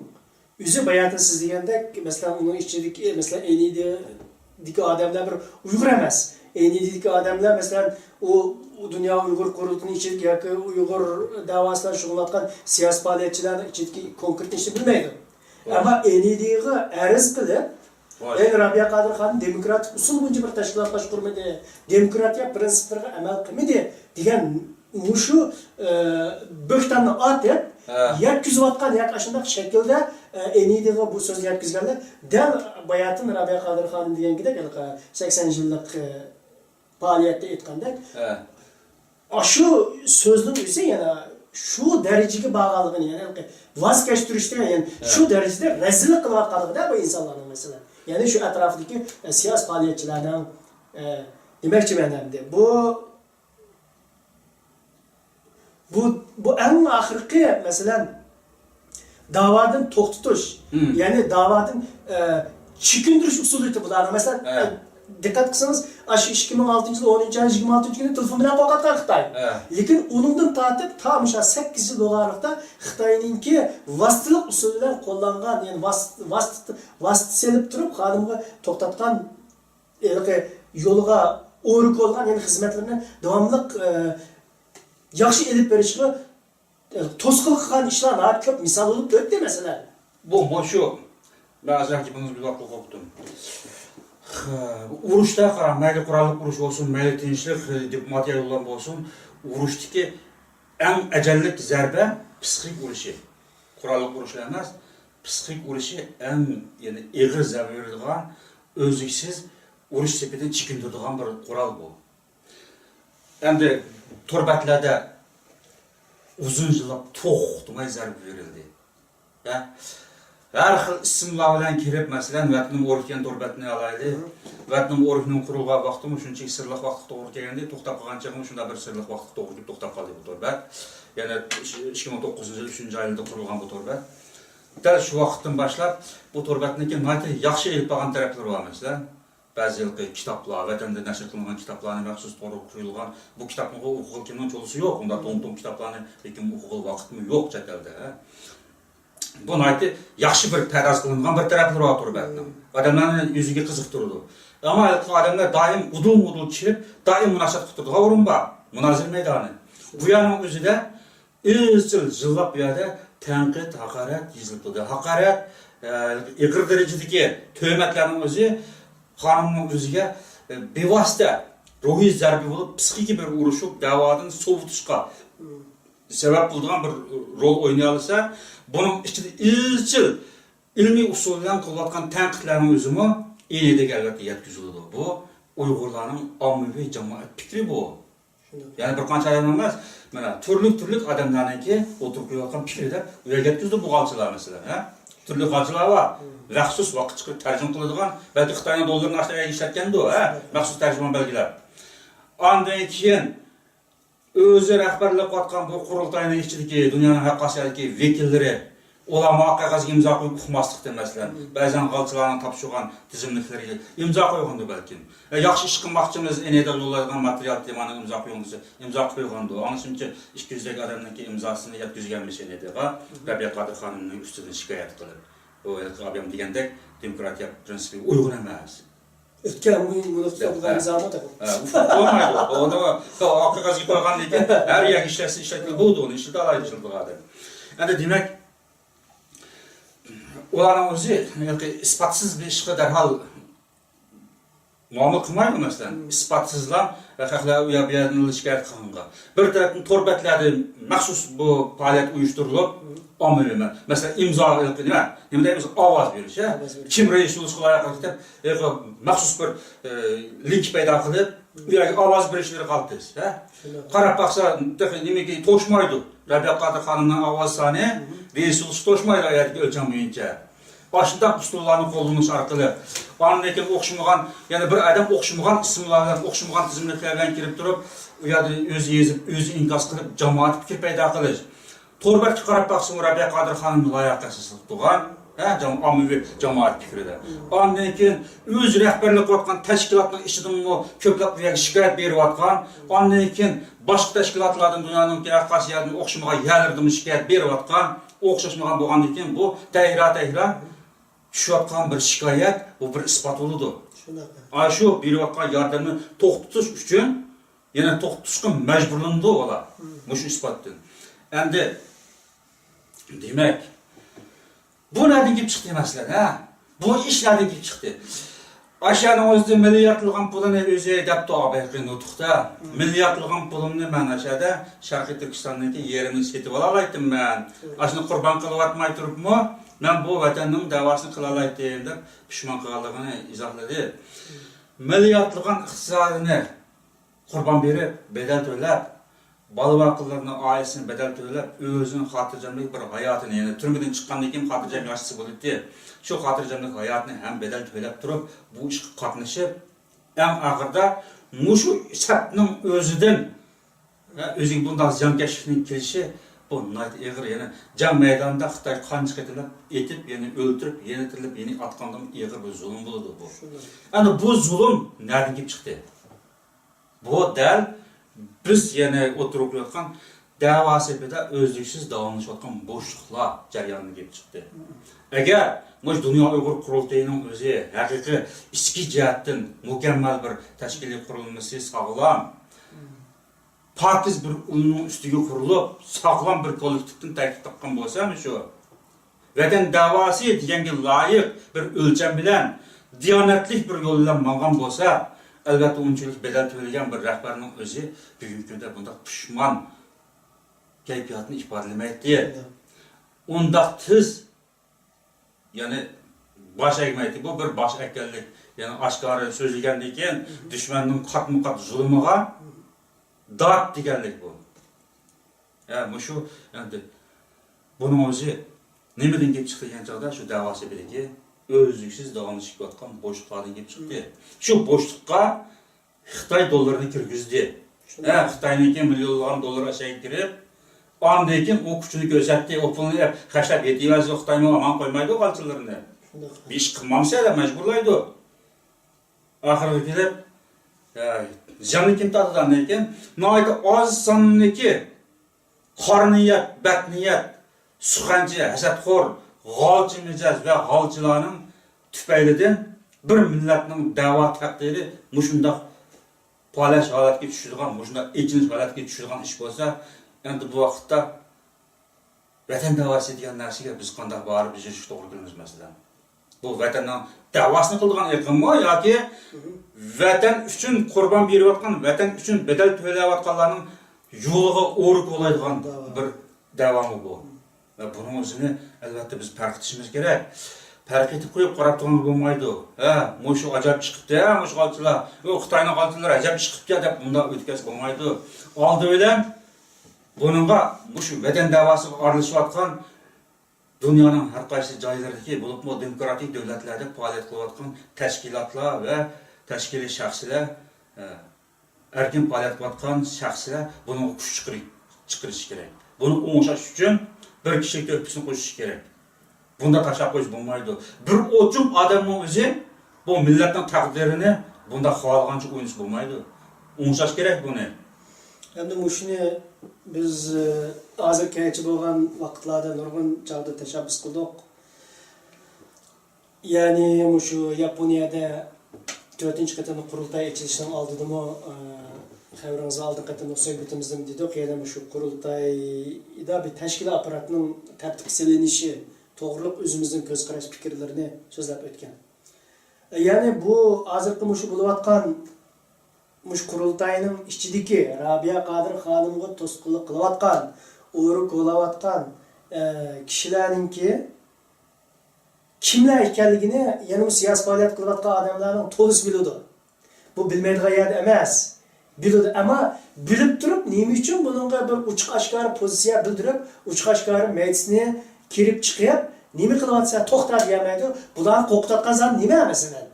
o'zi bayatı siz degandek, masalan uning ichidagi masalan Enididagi odamlar bir Uyg'ur emas. Enididagi odamlar masalan u Dünya Uyghur Kurultu'nun içindeki yoki Uyghur davasından shug'ullanayotgan siyosiy faoliyatchilarning ichidagi konkret ishni bilmaydi. Ammo NDDga arz qilib, Rabia Qodir xonim demokratik usul bo'yicha bir tashkilot boshqarmadi, demokratiya prinsiplariga amal qilmadi degan mushu bo'xtonni otib, yetkazayotgan yoki shunday shaklda NDDga bu so'zni yetkazganlar dal bayatin Rabia Qodir xonim degandek 80 yillik faoliyatda aytgandek şu sözün ise yani şu dereceki bağlılığını yani vazgeçtirişte yani şu derecede rezillik kılmaktalığı da bu insanların mesela. Yani şu etraftaki siyasi faaliyetçilerden demekçi benim de bu en ahirki mesela davadan toxtutuş yani davadan çükündürüş usulüydü bunlar mesela. Dikkat kılsanız, 2006 yılı 10. ayın 26. günü telefon bilen qo'rqatgan Xitoy. Lekin uningdan tortib tam 8 yil bo'lganlikda Xitoyninki vositalik usuli bilan qo'llangan, ya'ni vosit selib turib, xonimga to'xtatgan yo'liga o'rik olgan, ya'ni xizmatlarini davomli yaxshi elib berishga to'sqinlik qilgan ishlar ko'p misol bo'lib o'tdi masalan. Bu shu ba'zan bunu bir vaqt o'qibdim. Urushda qarang, mayli qurolli urush bo'lsin, mayli tinchlik, diplomatiya yo'ldan bo'lsin, urushdagi eng ajallik zarba psixik urushi. Qurolli urushlar emas, psixik urushi eng ya'ni ig'ir zarba beradigan, o'zliksiz urush sepidan chiqindiradigan bir qurol bu. Endi turbatlarda uzun yillab to'xtamay zarba berildi. Her xil ismlar bilan kirib, masalan, vatning o'rgan turbatni olaylik. Vatning o'rgining qurilgan vaqti shunchaki sirliq vaqtga to'g'ri kelganda to'xtab qolgan chog'im shunda bir sirliq vaqtga to'g'ri kelib to'xtab qoldi bu turbat. Ya'ni 2009-yil 3-oyda qurilgan bu turbat. Dal shu vaqtdan boshlab bu turbatniki nihoyatda yaxshi elib qolgan taraflari bor masalan. Ba'zi kitoblar, vatanda nashr qilingan kitoblarni maxsus to'g'ri qo'yilgan. Bu kitobning o'qig'il kimning cho'lisi yo'q. Unda tom kitoblarni lekin o'qig'il vaqtmi yo'q chet elda. Bu naytı yaxshi bir taraz qilingan bir taraflari bor turbatning. Odamlarning yuziga qiziqtirdi. Ammo odamlar doim udul chirib, doim munosabat qilib turadigan o'rin bor. Munozir maydoni. Bu yerning o'zida izchil jillab bu yerda tanqid, haqorat yozilibdi. Haqorat ig'ir darajadagi tuhmatlarning o'zi xonimning o'ziga bevosita ruhiy zarba bo'lib, psixik bir urushib, da'vodan sovutishga sebep bulduğun bir rol oynayalırsa, bunun içinde izchil ilmiy usul bilan qilayotgan tanqidlarning o'zimi enidagi albatta yetkaziladi. Bu Uyg'urlarning ommaviy jamoat fikri bu. Ya'ni bir qancha odam emas, mana turli odamlarniki o'tirib qo'yayotgan fikrda u yerga yetkazdi bu g'alchilar masalan, ha? Turli g'alchilar bor. Maxsus vaqt chiqib tarjima qiladigan, balki Xitoyning dollarini aşağıya ishlatganda, ha? Maxsus tarjimon belgilar. Ondan keyin o'zi rahbarlik qilgan bu qurultayning ichidagi dunyoning haqqosiyatidagi vakillari ulamo qog'ozga imzo qo'yib uqmaslikda masalan, ba'zan g'alchilarning topshirgan tizimliklariga imzo qo'yganda balki. Yaxshi ish qilmoqchimiz, eneda yo'llaydigan material temani imzo qo'yganda, imzo qo'yganda, anashimcha 200 dagi odamningki imzosini yetkazganmish eneda va Rabiya Qodir xonimning ustidan shikoyat qilib, u abam degandek demokratiya prinsipi uyg'un emas. O'tgan muloqotlar zamonda. Olmaydi. Onda qog'ozga qo'ygan ekan, har yer ishlatilib bo'ldi, uni ishlata oladi ishlatadi. Endi demak ularning o'zi isbotsiz bir ishga darhol muomala qilmaydi masalan. Isbotsizlar haqlar u yerni shikoyat qilganga. Bir tarafdan to'rbatlarda maxsus bu faoliyat uyushtirilib, ommaviy masalan imzo nima deymiz ovoz berish, kim reis bo'lishga loyiq deb maxsus bir link paydo qilib, u yerga ovoz berishlari qoldi, ha? Qarab baqsa, nimaga to'shmaydi. Rabiya Qodir xonimning ovoz soni reis bo'lishga to'shmaydi aytga o'lcham bo'yicha. Başında usullarını qo'llanish orqali, ondan o'xshamagan, ya'ni bir odam o'xshamagan ismlardan, o'xshamagan tizimliklardan kirib turib, u yerda o'zi yezib, o'zi inkos qilib, jamoat fikr paydo qilish. To'rbatga qarab baqsam, Rabiya Qodir xonim loyihasi turgan, ha, ommaviy jamoat fikrida. Ondan keyin o'z rahbarlik qilayotgan tashkilotning ishidan ko'plab bu yerga shikoyat berayotgan, ondan keyin boshqa tashkilotlardan dunyoning haqqosiyatini o'xshamagan yerlardan shikoyat berayotgan, o'xshashmagan bo'lgandan keyin bu tayra tushayotgan bir shikoyat, bu bir isbot bo'ladi. Shunaqa. Ana shu berayotgan yordamni to'xtatish uchun yana to'xtatishga majburlandi ular. Shu isbotdan. Endi demak, bu nereden kelib chiqdi masalan, ha? Bu ish nereden kelib chiqdi? Aşağıdan o'zida milliardlagan pulini o'zi debdi obayqin o'tiqda. Milliardlagan pulimni men aşağıda Sharqiy Turkistondagi yerimni setib olaydim men. Ashuni qurbon qilyapmay turibmi? Men bu vatanning davosini qila olaydim deb pishmon qilganligini izohladi. Milliardlagan iqtisodini qurbon berib, bedel to'lab, bola vaqtlarning oilasini bedel to'lab, o'zining xotirjamlik bir hayotini, ya'ni turmadan chiqqandan keyin xotirjam yashasi bo'ladi. Shu xotirjamlik hayotini ham bedel to'lab turib, bu ishga qatnashib, eng oxirida mushu sabtning o'zidan o'zing bunday ziyonkashlikning kelishi bu nayt eg'ir, ya'ni jam maydonida Xitoy qancha qitilib, etib, ya'ni o'ltirib, yana tirilib, ya'ni atqandan eg'ir bir zulm bo'ladi bu. Endi bu zulm nereden kelib chiqdi? Bu dal biz yana o'tirib yotgan da'vo sepida o'zliksiz davomlashayotgan bo'shliqlar jarayoniga kelib chiqdi. Agar Dünya Uyghur qurultayining o'zi haqiqiy ichki jihatdan mukammal bir tashkiliy qurilmasi sog'lom, pokiz bir uning ustiga qurilib, sog'lom bir kollektivdan tarkib topgan bo'lsa, shu vatan da'vosi deganga loyiq bir o'lcham bilan diyonatlik bir yo'l bilan mang'an bo'lsa, albatta unchalik bedel to'lagan bir rahbarning o'zi bugungi kunda bunday pushmon kayfiyatni ifodalamaydi. Undaq tiz, ya'ni bosh egmaydi. Bu bir bosh ekkanlik, ya'ni oshkora so'zlagandan keyin dushmanning qatma-qat zulmiga dod deganlik bu. Shu endi buning o'zi nimadan kelib chiqdi degan chog'da shu da'vosi biliki o'zliksiz davomlashib yotgan bo'shliqlardan kelib chiqdi. Shu bo'shliqqa Xitoy dollarini kirgizdi. Xitoyniki millionlab dollar aşağı kirib, ondan keyin u kuchini ko'rsatdi, o pulni xashlab yetivaz Xitoyni aman qo'ymaydi g'alchilarni. Bir ish qilmamsa da majburlaydi. Oxirgi kelib, jami kim tadidan ekan, noyda oz sonniki qorniyat, batniyat, suxanchi, hasadxo'r, g'olchi mijoz va g'olchilarning tufaylidan bir millatning da'vo taqdiri mushundoq palash holatga tushirgan, mushundoq echinish holatga tushirgan ish bo'lsa, endi bu vaqtda vatan da'vosi degan narsaga biz qanday borib yurishga to'g'ri kelamiz masalan. Bu vatanning da'vosini qilgan erkinmi yoki vatan uchun qurbon berayotgan, vatan uchun bedel to'layotganlarning yo'liga o'rik bo'ladigan bir da'vomi bu. ve bunun özünü elbette biz fark etişimiz gerek. Fark etip koyup qarab turganımız bo'lmaydi. Ha, mushu ajab chiqibdi, ha, mushu qalchilar, o Xitoyning qalchilari ajab chiqibdi deb bunda o'tkaz bo'lmaydi. Oldi bilan buningga mushu vatan davosiga aralashayotgan dunyoning har qaysi joylaridagi bo'lib demokratik davlatlarda faoliyat qilayotgan tashkilotlar va tashkiliy shaxslar erkin faoliyat qilayotgan shaxslar buni kuch chiqarish kerak. Buni o'nglash uchun bir kishilik to'ppisini qo'shish kerak. Bunda tashlab qo'yish bo'lmaydi. Bir o'chum odamning o'zi bu millatning taqdirini bunda xohlagancha o'ynash bo'lmaydi. O'nglash kerak buni. Endi mushuni biz hozir keyinchi bo'lgan vaqtlarda nurg'un chog'da tashabbus qildik. Ya'ni mushu Yaponiyada 4-qatimli qurultay echilishining oldidami xabaringizni oldin qatimli suhbatimizda dedik, yana mushu qurultayda bir tashkilot apparatining tartibga solinishi to'g'riliq o'zimizning ko'z qarash fikrlarini so'zlab o'tgan. Ya'ni bu hozirgi mushu bo'layotgan mush qurultayning ichidagi Rabiya Qodir xonimga to'sqinlik qilayotgan, o'g'ri qo'layotgan kishilarningki kimlar ekanligini, yana siyosiy faoliyat qilayotgan odamlarning to'lis biladi. Bu bilmaydigan yer emas. Biladi, ammo bilib turib, nima uchun buningga bir ochiq oshkora pozitsiya bildirib, ochiq oshkora meclisni kirib chiqib, nima qilyapsa to'xtat demaydi. Bularni qo'rqitgan zam nima masalan?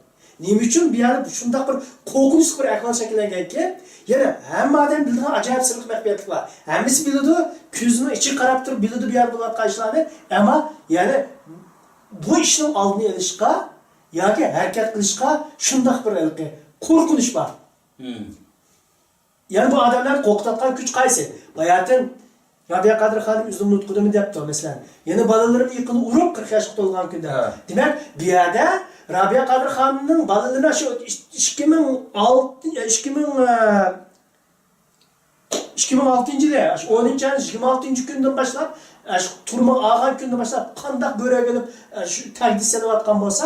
Nima uchun bu yerda shunday bir qo'rqinch bir ahvol shakllanganki, yana hamma odam biladigan ajoyib sirliq maxfiyatlik bor. Hammasi biladi, ko'zini ichi qarab turib biladi bu yerda bo'layotgan ishlarni, ammo yana bu ishning oldini olishga yoki harakat qilishga shunday bir qo'rqinch bor. Yani bu adamlar qo'rqitgan kuch qaysi? Bayatin Rabiya Qodir xonim o'zini nutqidimi debdi masalan. Yana balalarini yiqilib urib 40 yoshga to'lgan kunda. Demak, bu yerda Rabiya Qodir xonimning balalarini shu 2006-yilda 10-26 kundan boshlab turma olgan kundan boshlab qanday bo'ra kelib shu taqdis sanayotgan bo'lsa,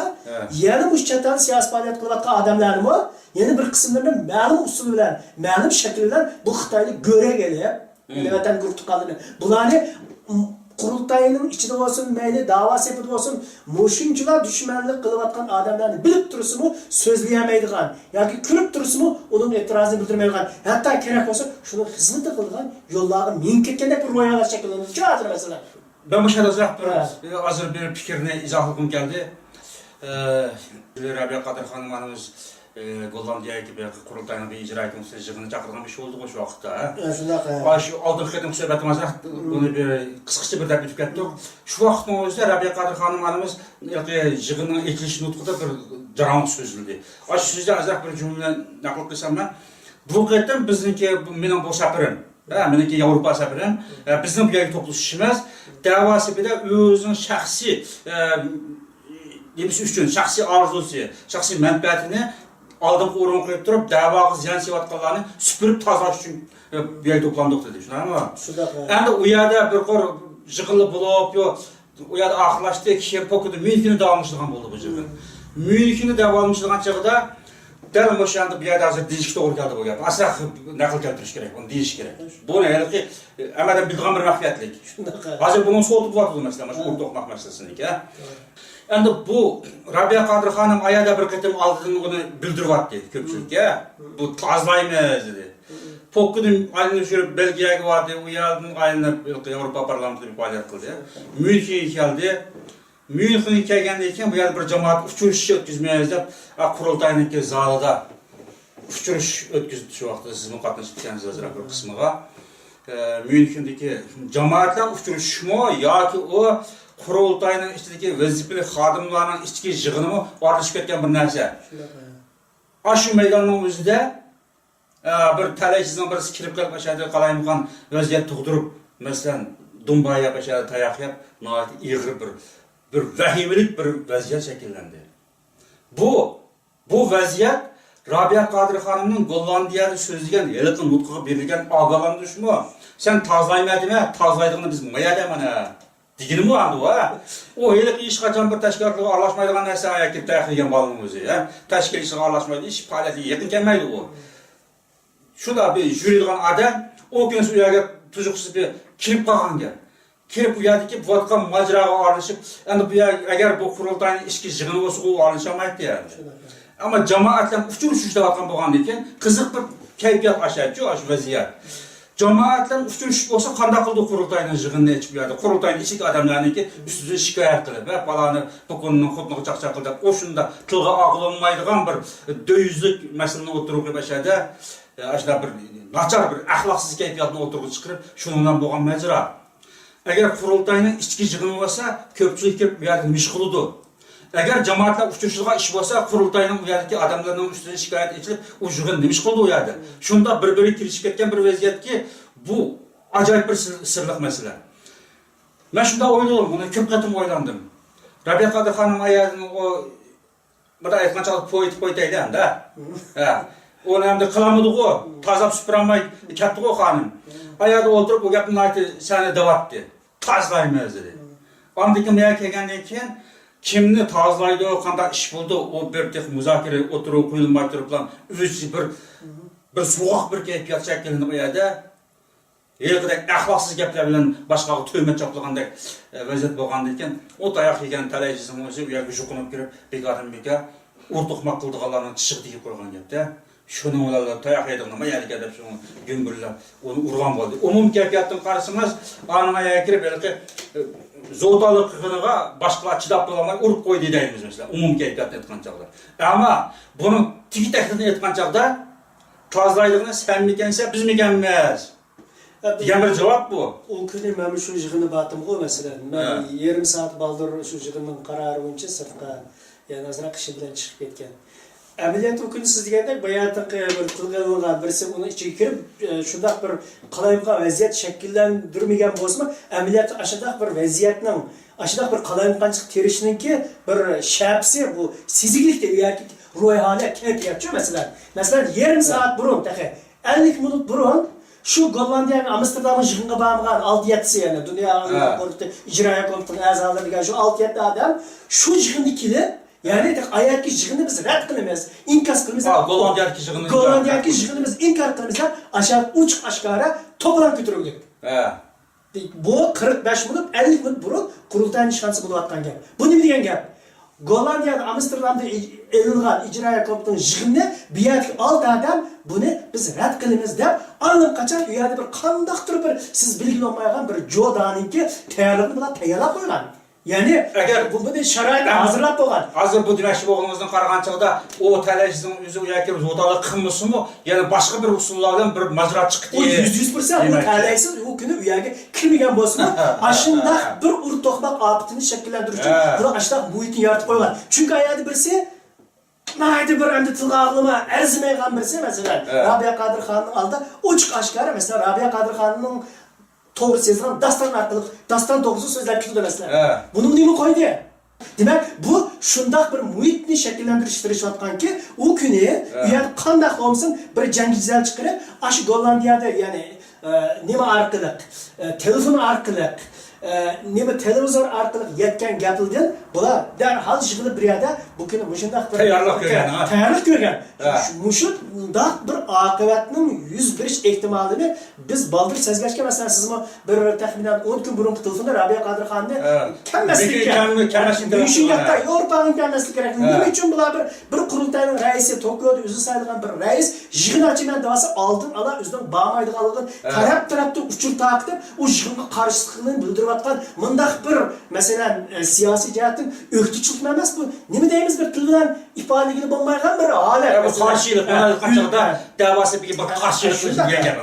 yana bu chetdan siyosiy faoliyat qilayotgan odamlarmi, yana bir qismlarni ma'lum usul bilan, ma'lum shakl bilan bu Xitoyni go'ra kelib, vatan guruhchilarni bularni qurultayning ichida bo'lsin, mayli da'vo sepida bo'lsin, mushunchalar dushmanlik qilayotgan odamlarni bilib tursinmi, so'zlayolmaydigan yoki ko'rib tursinmi, uning e'tirozini bildirmaydigan, hatto kerak bo'lsa, shuni xizmat qilgan yo'llarni men ketganda bir ro'yxat shakllantirib chiqadi masalan. Ben bu şeyde hazır bir fikrini izah etmem geldi. Rabiya Qodir xonim hanımız Gollandiya gibi qurultayning bir icra etmesi yig'ini chaqirgan bir şey oldu o'sha vaqtda. Shunaqa. Shu oldingi qatim suhbatimizda buni bir qisqacha bir deb o'tib ketdik. Shu vaqtning o'zida Rabiya Qodir xonim hanımız yig'inning ekilish nutqida bir jarang so'zildi. Shu so'zdan azroq bir jumla naql qilsam men, bu qatim bizniki mening bu safarim, meniki Yevropa safarim, bizning bu yerga to'plashishimiz da'vosi bilan o'zining shaxsiy demesi üçün şahsi arzusu, şahsi menfaatini aldığım uğrunu koyup durup davağı ziyan sevatkallarını süpürüp tazalaş için bir yer toplandık dedi. Şuna mı? Yani o yerde bir kor jıkılı bulup, o yerde ahırlaştı, kişiye pokudu, Münih'ini davammışlığın buldu bu jıkın. Münih'ini davammışlığın çağıda derim o şeyinde bir yerde hazır diyişik doğru geldi bu yapı. Asla nakıl keltiriş gerek, onu diyiş gerek. Bu ne yani ki, emeden bildiğin bir mahfiyetlik. Hazır bunun soğutup vardı mesela, şu ortak meselesindeki. Yani bu Rabiya Qodir xonim ayada bir qatim oldinini bildiryapti ko'pchilikka. Bu tozlaymiz dedi. Pokkuning aylanib yurib Belgiyaga bordi, u yerdan aylanib Yevropa parlamentida faoliyat qildi. Myunxenga keldi. Myunxenga kelgandan keyin bu yerda bir jamoat uchrashish o'tkazmaymiz deb qurultayniki zalida uchrash o'tkazdi shu vaqtda siz qatnashib ketgansiz azroq bir qismiga. Myunxendagi jamoatlar uchrashishmi yoki o qurultayning ichidagi vazifali xodimlarning ichki yig'inimi ortishib ketgan bir narsa. Shu maydonning o'zida bir talaysizning birisi kirib kelib qashadi qalaymigan vaziyat tug'dirib, masalan, Dumbayga qashadi tayoq yeb, noat ig'ir bir vahimalik bir vaziyat shakllandi. Bu vaziyat Rabiya Qodir xonimning Gollandiyada so'zlagan yiliqi nutqiga berilgan ogohlantirishmi? Sen tozlaymadimi? Tozlaydig'ini biz mayada mana Digini mi andı o? O helik iş kaçan bir teşkilatla arlaşmaydıgan neyse ayakip dayaklayan balının özü. Teşkil işine arlaşmaydı, iş faaliyeti yakın gelmeydi o. Şu da bir jüridigan adam, o gün suyaga tuzuksuz bir kirip kalgan gel. kirib bu yerdagi bo'layotgan mojaroga aralashib, endi bu agar bu qurultayning ichki yig'ini bo'lsa, u aralashamaydi yani. Ama jamoat bilan uchrashishlayotgan bo'lgandan keyin qiziq bir kayfiyat ashaydi, shu vaziyat. Jamoat bilan uchrashish bo'lsa, qanday qildi qurultayning yig'inini ichib berdi. Qurultayning ichidagi odamlarniki ustidan shikoyat qilib, va palani bu kunning xudni chaqchaq qildi. O'shunda tilga og'ilmaydigan bir döyüzlik masalani o'tirib qo'yishadi. Ashna bir nachar bir axloqsiz kayfiyatni o'tirib chiqarib, shundan bo'lgan majra. Agar qurultayning ichki yig'ini bo'lsa, ko'pchilik kelib bu yerda nish qiladi. Agar jamoatlar uchrashishga ish bo'lsa, qurultayning u yerdagi odamlarning ustidan shikoyat etilib, u yig'in nima qildi u yerda. Shunda bir-biriga kirishib ketgan bir vaziyatki, bu ajoyib bir sirliq masala. Men shunda o'yladim, buni ko'p qatim o'ylandim. Rabiya Qodir xonim ayolning o bir aytganchalik poytaydi-da. Ha. Onu hem de kılamıdı-ku, tazap süpüramay ketdi-ku xonim. Ayada o'tirib, o gapni aytdi, seni davatdi. Tazlaymiz dedi. Ondaki meye kelgandan keyin kimni tozlaydi, qanday ish bo'ldi, o bir tek muzokara o'tirib qo'yilmay turib bilan o'zi bir so'g'oq bir kayfiyat shaklini qo'yadi. Yelqidek axloqsiz gaplar bilan boshqaga to'ymat choplagandek vaziyat bo'lgandan keyin o tayoq yegan talaychisining o'zi u yerga juqunib kirib, begorim beka o'rtoqmak qildiganlarning tishiq tegib qo'ygan gapda. Şunu olarlar tayoq yedig'ini nima yalga deb shuni gumburlab uni urgan bo'ldi. Umum kayfiyatdan qarasangiz, aniq ayaga kirib belki zo'talik qilganiga boshqalar chidab bo'lmay urib qo'ydi deymiz mesela. Umum kayfiyatni aytgan chog'da. Ammo buni tigi taklifini aytgan chog'da tozlaydig'ini sen mikansa biz mikanmiz degan bir javob bu. O kuni men shu yig'ini batimga masalan, men yarım soat baldir shu yig'inning qarori bo'yicha sirtqa, ya'ni azroq ishi bilan chiqib ketgan. Ameliyat o kuni siz degandek bayataqi bir qilgan bo'lgan birisi uni ichiga kirib shunday bir qalayimqa vaziyat shakllantirmagan bo'lsa, ameliyat ashadaq bir vaziyatning, ashadaq bir qalayimqanchiq terishningki bir shapsi bu seziklikda yoki ro'yhona kayfiyatchi masalan. Masalan, yarım soat burun, 50 minut burun şu Gollandiyaning Amsterdamga yig'inga borgan 6-7si yani dunyo ijroiya komitetining a'zolari degan şu 6-7 odam şu yig'inga kelib yani ayetki yig'ini biz rad qilamiz, inkos qilamiz. Gollandiyadagi yig'ini biz inkor qilamiz. Aşağı uch ashkara to'plam ko'tarilgan. Bu 45 minut, 50 minut burun qurultay nishonasi bo'layotgan gap. Bu nima degan gap? Gollandiyada Amsterdamda e'lonlangan ijroiya komitetining yig'ini bu yerga 6 odam buni biz rad qilamiz deb anlam qachon u yerda bir qandaqdir bir siz bilgilolmagan bir jo'daninki tayyorligini bilan tayyorlab qo'ygan. Yani eğer bu bir şarait hazırlap bo'lgan. Hozir bu demoqchi bo'lganimizdan qaragan chog'da o talaychining o'zi u yoki zo'talik qilmasmi, yana boshqa bir usullardan bir majra chiqdi. O 100% bu talaysiz u kuni u yerga kirmagan bo'lsa, ashunda bir urtoqmaq oqitini shakllantiruvchi bir ashta muhitni yaratib qo'ygan. Chunki ayadi birisi mayda bir endi tilga aqlima arzimaygan birisi masalan Rabiya Qodir xonning oldida ochiq oshkora masalan Rabiya Qodir xonning to'g'ri sezgan dastan to'g'risi so'zlab ketdi masalan. Buni nima qo'ydi? Demak, bu shundoq bir muhitni shakllantirishayotganki, u kuni u yer qanday bo'lsin bir jangchilar chiqarib, ash Gollandiyada ya'ni nima orqali, telefon orqali nima televizor orqali yetgan gaplardan bular darhol yig'ilib bir yerda bu kuni mushundaq bir tayyorlik ko'rgan. Mushundaq bir oqibatning yuz berish ehtimolini biz baldir sezgachga masalan sizmi bir taxminan 10 kun burun telefonda Rabiya Qodir xonni kammaslik shunga Yevropaning kammaslik kerak. Nima uchun bular bir qurultayning raisi Tokioda o'zi saylagan bir rais yig'in ochiman desa oldin ala o'zining bormaydiganligini tarafda uchur taqib u yig'inga qarshiligini bildirib mındaq bir masalan siyosiy jihatdan o'qituvchilik emas bu. Nima deymiz bir til bilan ifodaligini bo'lmagan bir holat. Bu qarshilik qanchada da'vosi bir qarshilik degan gap.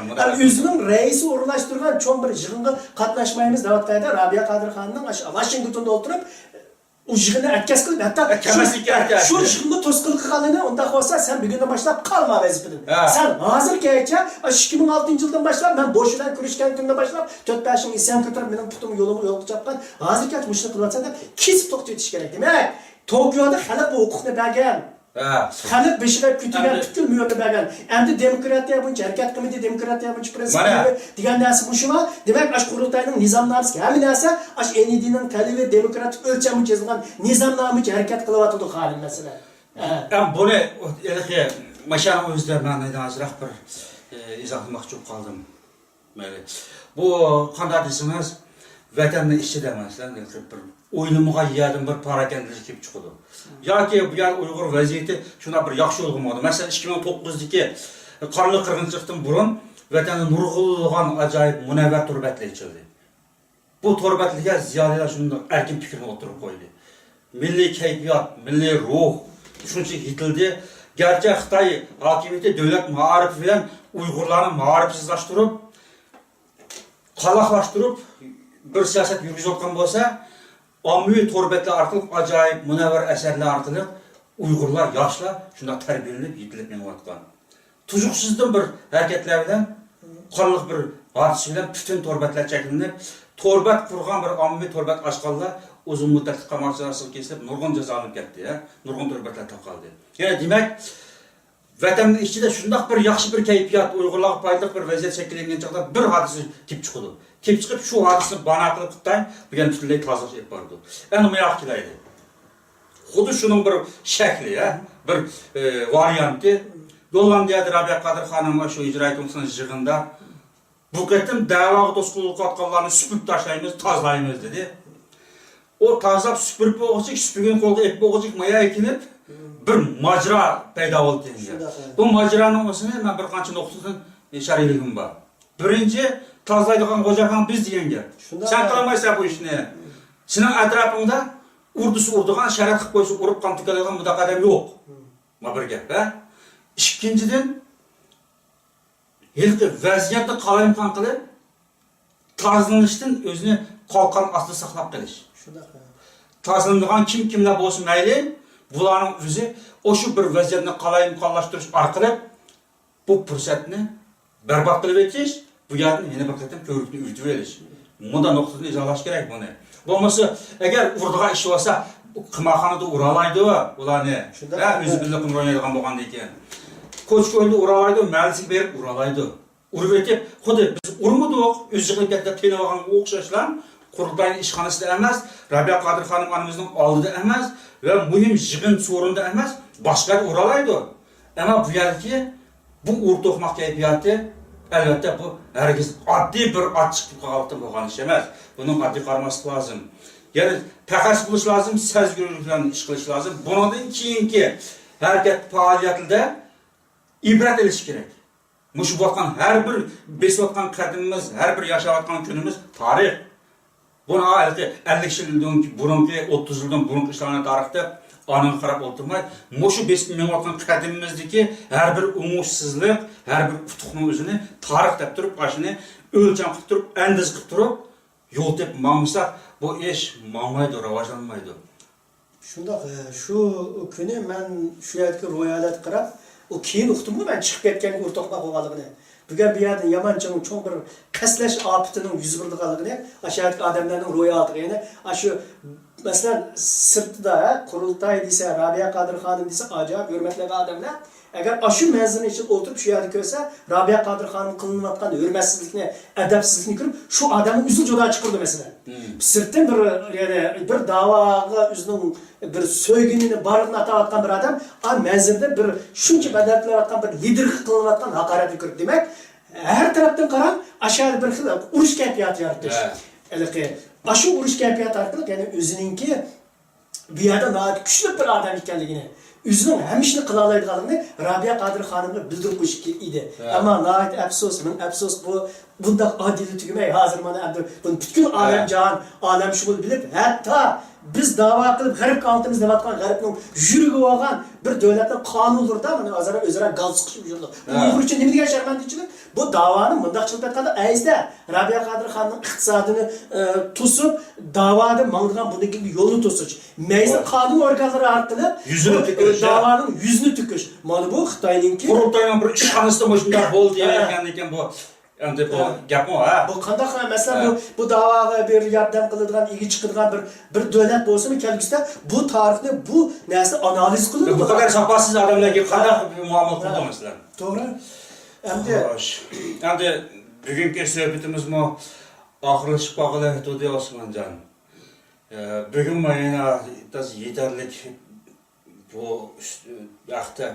O'zining raisi o'rinlashtirgan cho'ng bir yig'inga qatnashmaymiz deyotganda Rabiya Qodir xonning Washingtonda o'tirib u yig'inni atkaz qilib hatto shu yig'inga to'sqinlik qilganini unda bo'lsa sen bugundan boshlab qolma vazifadan. Sen hozirgacha 2006-yildan boshlab men bo'shidan kurashgan kundan boshlab 4-5 isyon ko'tarib mening putim yo'limga yo'l chapgan. Hozirgacha mushuni qilyapsan deb kesib to'xtatish kerak. Demak, Tokioda xalq bu huquqni bergan. Xalq beshilab kutigan butkul muyoqni bergan. Endi demokratiya bo'yicha harakat qilmaydi, demokratiya bo'yicha prinsiplari degan narsa mushuma. Demak, ash qurultayning nizomnomasi, hamma narsa ash NEDning talabi demokratik o'lchami chizilgan nizomnomiga harakat qilyapti xolim masalan. Buni eliga mashana o'zida men ozroq bir izohlamoqchi qoldim. Mayli. Bu qanday desangiz, vatanni ishchi demaslar, bir o'ylimga yedim bir parakendlik kelib chiqdi. Yoki bu yer Uyg'ur vaziyati shuna bir yaxshi bo'lmadi. Masalan 2009dagi qonli qirg'inchilikdan burun vatanni nurg'ulg'an ajoyib munavvar turbatlar ichildi. Bu turbatlarga ziyolilar shunday erkin fikrini o'tirib qo'ydi. Milliy kayfiyat, milliy ruh shuncha yetildi. Gerçi Xitoy hokimiyati davlat ma'arifi bilan Uyg'urlarni ma'rifsizlashtirib, qalaqlashtirib bir siyosat yurgizayotgan bo'lsa, ommaviy turbatlar orqali ajoyib munavvar asarlar orqali Uyg'urlar, yoshlar shunday tarbiyalanib, yetilib menayotgan. Tuzuqsizdan bir harakatlar bilan, qonliq bir hodisa bilan butun turbatlar cheklanib, turbat qurgan bir ommaviy turbat ochqanlar uzun muddatli qamoq jazosiga kesilib, nurg'un jazo olib ketdi, nurg'un turbatlar taqaldi. Ya'ni demak, vatanning ichida shunday bir yaxshi bir kayfiyat, Uyg'urlarga foydali bir vaziyat shakllangan chog'da bir hodisa kelib chiqdi. Kelib chiqib shu hodisani bana qilib Xitoy bu yerni butunlay tozalash olib bordi. Endi bu yoq kelaydi. Xuddi shuning bir shakli, bir varianti. Gollandiyada Rabiya Qadir xonim shu ijro etgan yig'inda bu qatim da'voga to'sqinlik qilganlarni supurib tashlaymiz, tozalaymiz dedi. O tozalab supurib o'g'ich, supurgan qo'lga ep o'g'ich maya ekinib bir majra paydo bo'ldi. Bu majraning o'zini men bir qancha nuqtadan ishoraligim bor. Birinchi tozalaydigan xo'jaxon biz degan gap. Sen qilmaysan bu ishni. Sening atrofingda urdigan sharat qilib qo'ysa urib qon tikadigan bunaqa odam yo'q. Ma bir gap, ikkinchidan yilqi vaziyatni qalayimqon qilib tozalanishdan o'zini qalqon ostida saqlab qolish. Shunaqa. Tozalangan kimlar bo'lsin mayli, bularning o'zi o'sha bir vaziyatni qalayimqonlashtirish orqali bu fursatni barbod qilib o'tish, bu yerni yana bir qatam ko'rikni urtib olish. Bunda nuqtani izolash kerak buni. Bo'lmasa, agar urdigan ish bo'lsa, qimoqxonada uralaydi ularni. O'zi bilib o'ynaydigan bo'lganda ekan. Ko'chko'lda uralaydi, malsiga berib uralaydi. Urib o'tib, xuddi biz urmadik, o'ziga katta tenog'an o'xshashlar, qurultayning ishxonasida emas, Rabiya Qadir xonim onamizning oldida emas va muhim yig'in so'rinda emas, boshqa uralaydi. Ammo bu yerki bu o'rtoqmoq kayfiyati albatta bu hargiz oddiy bir ochiqlik holatda bo'lgan ish emas. Buni oddiy qaramaslik lozim. Ya'ni taqas qilish lozim, sezgirlik bilan ish qilish lozim. Bundan keyingi harakat faoliyatida ibrat olish kerak. Mush bo'lgan har bir besayotgan qadimimiz, har bir yashayotgan kunimiz tarix. Buni albatta 50 yildan burungi, 30 yildan burungi ishlarni tarixda aniq qarab o'tirmay, mushu besib menayotgan qadimimizdagi har bir umushsizlik, har bir utuqning o'zini tarix deb turib, ashini o'lcham qilib turib, andiz qilib turib, yo'l tep ma'musa bu ish ma'maydi, rivojlanmaydi. Shundoq, shu kuni men shu yerga ro'yxat qarab, o keyin uqdimmi men chiqib ketgan o'rtoqlar bo'lganligini. Bugun bu yerda yamanchang cho'ng bir qaslash ofatining yuz berganligini, ashadagi odamlarning ro'yxatiga, ya'ni shu masalan sirtida qurultay desa, Rabiya Qadir xonim desa, ajoyib hurmatli odamlar agar shu manzilni ichida o'tirib shu yerda ko'rsa, Rabiya Qadir xonim qilinayotgan hurmatsizlikni, adabsizlikni ko'rib, shu odamni o'zi juda chiqirdi masalan. Sirtdan bir da'voga o'zining bir so'yginini barlig'ini atayotgan bir odam, manzilda bir shuncha badal qilayotgan bir lider qilinayotgan haqoratni ko'rib, demak, har tarafdan qarab, ashar bir xil urush kayfiyati yaratish. Shu urush kayfiyati orqali, ya'ni o'ziningki bu yerda nihoyat kuchli bir odam ekanligini, o'zining hamishni qila oladiganligini Rabiya Qadir xonimga bildirib qo'yish edi. Ammo nihoyat afsus bu bundaq oddiy tugmay, hozir mana buni butkul olam shu bilib, hatto biz da'vo qilib g'arb altimiz demayotgan g'arbning yurigi olgan bir davlatning qonunlarida mana o'zaro gaz chiqib yurdi. Uyg'ur uchun nima degan sharmandachilik? Bu da'voni bundaq qilib aytganda ayizda Rabiya Qadir xonning iqtisodini to'sib, da'voda mangdigan bunday yo'lni to'sish. Maysa qonun organlari orqali da'voning yuzini to'kish. Mana bu Xitoyningki qurultayning bir ishxonasida shunday bo'ldi degan ekan bu. Endi bu gapmi bu qanday masalan bu da'voga bir yordam qiladigan, igi chiqadigan bir davlat bo'lsa-mi kelgusida bu tarixni bu narsa analiz qiladi. Bu qadar safasiz odamlarga qanday muomala qildi masalan. To'g'ri. Endi bugungi suhbatimizmi oxirlashib qoldi dedi Osmonjon. Bugun mana yetarlik bu vaqtda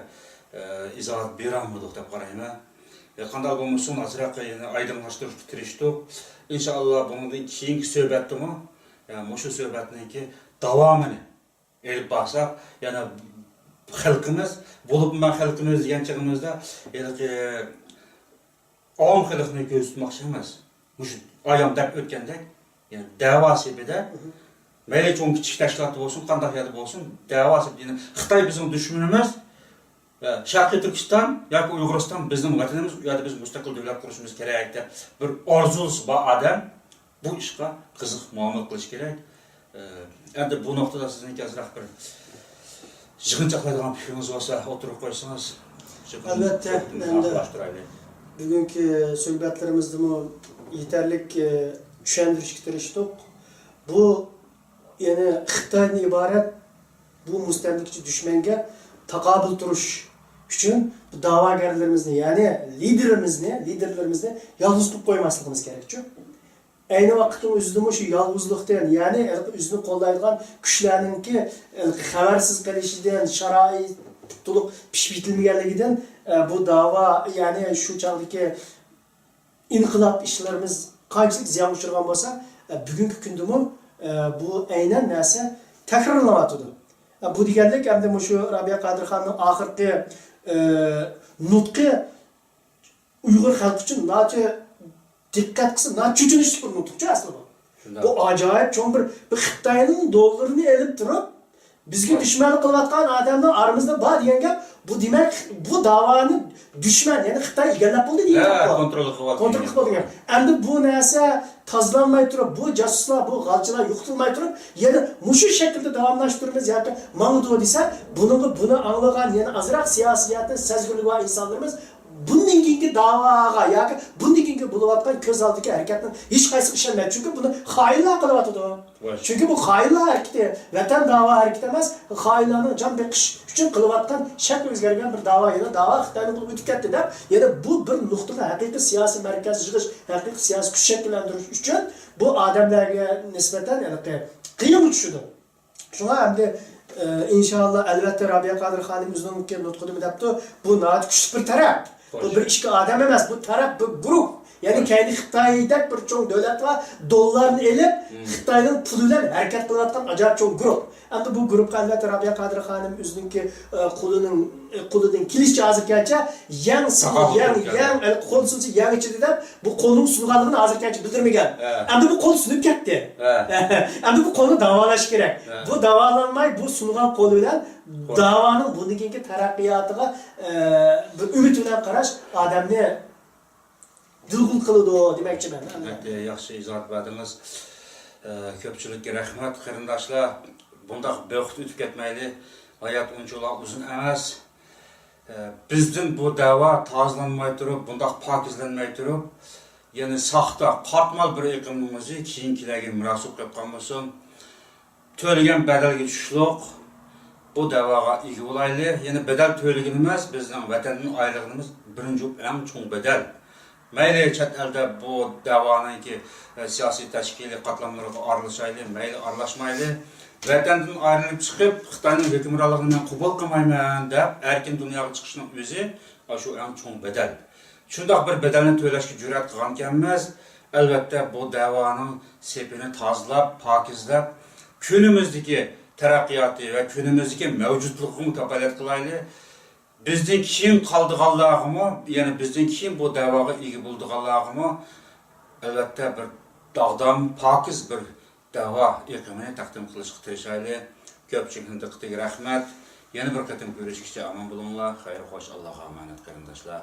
izoh beramiz deb qarayman. Qanday bo'lmasin azroq aydınlaştırishga tirishdik. İnşallah bundan keyingi suhbatdimi, yani shu suhbatniki davomini elib borsak, yana xalqimiz, bo'lib man xalqimiz degan chig'imizda olim xalqni ko'z tutmoqchi emas. Shu ayam deb o'tgandek, yani da'vo sebida mayli cho'ng kichik tashkilot bo'lsin, qanday yerda bo'lsin, da'vo sebida Xitoy bizning dushmanimiz, Sharqiy Turkiston yoki Uyg'uriston bizning vatanimiz, u yerda biz mustaqil davlat qurishimiz kerak deb bir orzusi bor odam bu ishga qiziq muomala qilish kerak. Endi bu nuqtada sizniki azroq bir yig'inchoqlaydigan fikriniz bo'lsa, o'tirib qo'ysangiz. Albatta, endi bugungi suhbatlarimizni yetarlik tushuntirishga tirishdik. Bu yani Xitoydan iborat bu mustamlikchi dushmanga taqobil turish uchun bu da'vogarlarimizni, ya'ni liderlarimizni yolg'iz tutib qo'ymasligimiz kerak-ku. Ayni vaqtda o'zida shu yolg'izlikdan, ya'ni o'zini qo'llaydigan kuchlarningki xabarsiz qilishidan, sharoit to'liq pishib bitilmaganligidan bu da'vo, ya'ni shu chog'dagi inqilob ishlarimiz qanchalik ziyon uchragan bo'lsa, bugungi kundami bu aynan narsa takrorlanyapti. Bu degandek hamda shu Rabiya Qadirxonning oxirgi nutqi Uyg'ur xalqi uchun nacha diqqat qilsa, nacha cho'chinish bir nutqchi aslida. Bu ajoyib cho'ng bir Xitoyning dollarini elib turib, bizga dushmanlik qilayotgan odamlar aramizda bor degan gap, bu demak bu da'voni dushman, ya'ni Xitoy egallab bo'ldi degan gap. Kontrol qilib bo'lgan. Endi bu narsa tozlanmay turib, bu jasuslar, bu g'alchilar yo'qtilmay turib, yana mushu shaklda davomlashtiramiz yoki mangdu desa, buni anglagan, yana azroq siyosatni sezgirlik va insonlarimiz bundan keyingi da'voga yoki bundan keyingi bo'layotgan ko'z oldidagi harakatni hech qaysi ishonmaydi. Chunki buni xoinlar qilyapti. Chunki bu xoinlar harakati, vatan da'vo harakati emas, xoinlarning jon beqish uchun qilayotgan shakl o'zgargan bir da'vo, yana da'vo Xitoyning o'tib ketdi deb, yana bu bir nuqtada haqiqiy siyosiy markaz yig'ish, haqiqiy siyosiy kuch shakllantirish uchun bu odamlarga nisbatan qiyin tushdi. Shunga hamda inshaalloh albatta Rabiya Qadirxonim o'zining nutqida debdi, bu noat kuchli bir taraf. Bu bir ikki odam emas, bu taraf bir guruh. Yani kendi Xitoydek bir cho'ng davlat va dollarni elib, Xitoyning puli bilan harakat qilayotgan ajoyib cho'ng guruh. Endi bu guruhga albatta Rabiya Qadirxonim o'zining qo'lidan kelishcha hozirgacha yang qo'l sunsi yang ichida deb bu qo'lning sunganligini hozirgacha bildirmagan. Endi bu qo'l sunib ketdi. Endi bu qo'lni davolash kerak. Bu davolanmay bu sungan qo'l bilan da'voning bundan keyingi taraqqiyotiga bir umid bilan qarash odamni dilg'ul qiladi demoqchiman. Yaxshi izoh berdingiz. Ko'pchilikka rahmat, qarindoshlar. Bundaq vaqt o'tib ketmaydi. Hayot unchalik uzun emas. Bizdan bu da'vo tozlanmay turib, bundaq pokizlanmay turib, ya'ni soxta, qatmal bir iqlimimizni keyingilarga miros qilib qolmasin. To'lagan badalga tushishlik bu da'voga ega bo'laylik. Ya'ni badal to'lagan emas, bizning vatanning oylig'imiz birinchi eng cho'ng badal. Mayli chet elda bu da'voninki siyosiy tashkiliy qatlamlarga aralashaylik, mayli aralashmaylik. Vatandan ayrilib chiqib, Xitoyning hukmronligini men qabul qilmayman deb erkin dunyoga chiqishning o'zi shu eng cho'ng badal. Shundoq bir badalni to'lashga jur'at qilgan ekanmiz. Albatta bu da'voning sepini tozalab, pokizlab, kunimizdagi taraqqiyoti va kunimizdagi mavjudligini kafolat qilaylik. Bizden keyin qoldiganlarimi, ya'ni bizden keyin bu da'voga ega bo'ldiganlarimi albatta bir dog'dan pokiz bir da'vo iqlimini taqdim qilishga tirishaylik. Ko'pchilikning diqqatiga rahmat. Yana bir qatim ko'rishguncha omon bo'linglar. Xayr xo'sh, Allohga omonat qarindoshlar.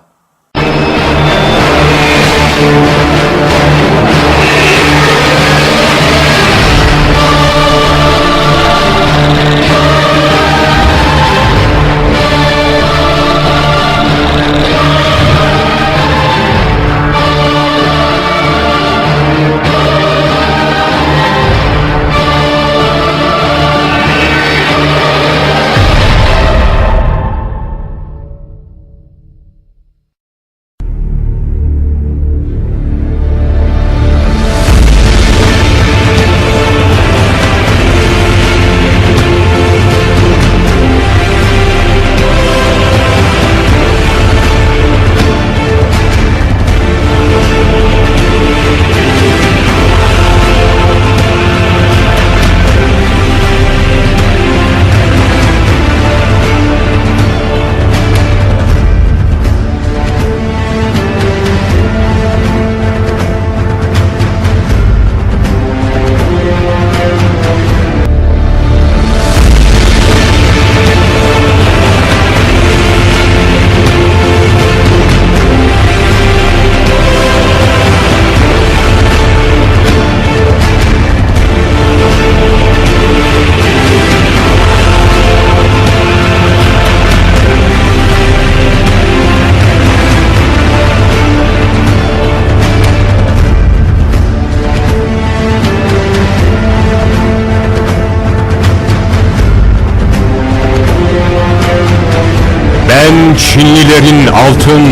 Ben Çinlilerin altın,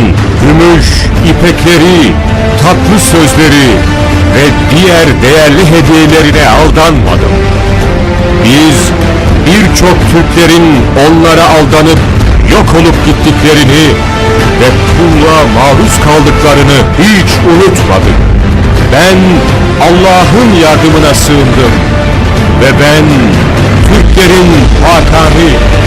gümüş, ipekleri, tatlı sözleri ve diğer değerli hediyelerine aldanmadım. Biz birçok Türklerin onlara aldanıp yok olup gittiklerini ve kulluğa maruz kaldıklarını hiç unutmadık. Ben Allah'ın yardımına sığındım ve ben Türklerin Hakan'ı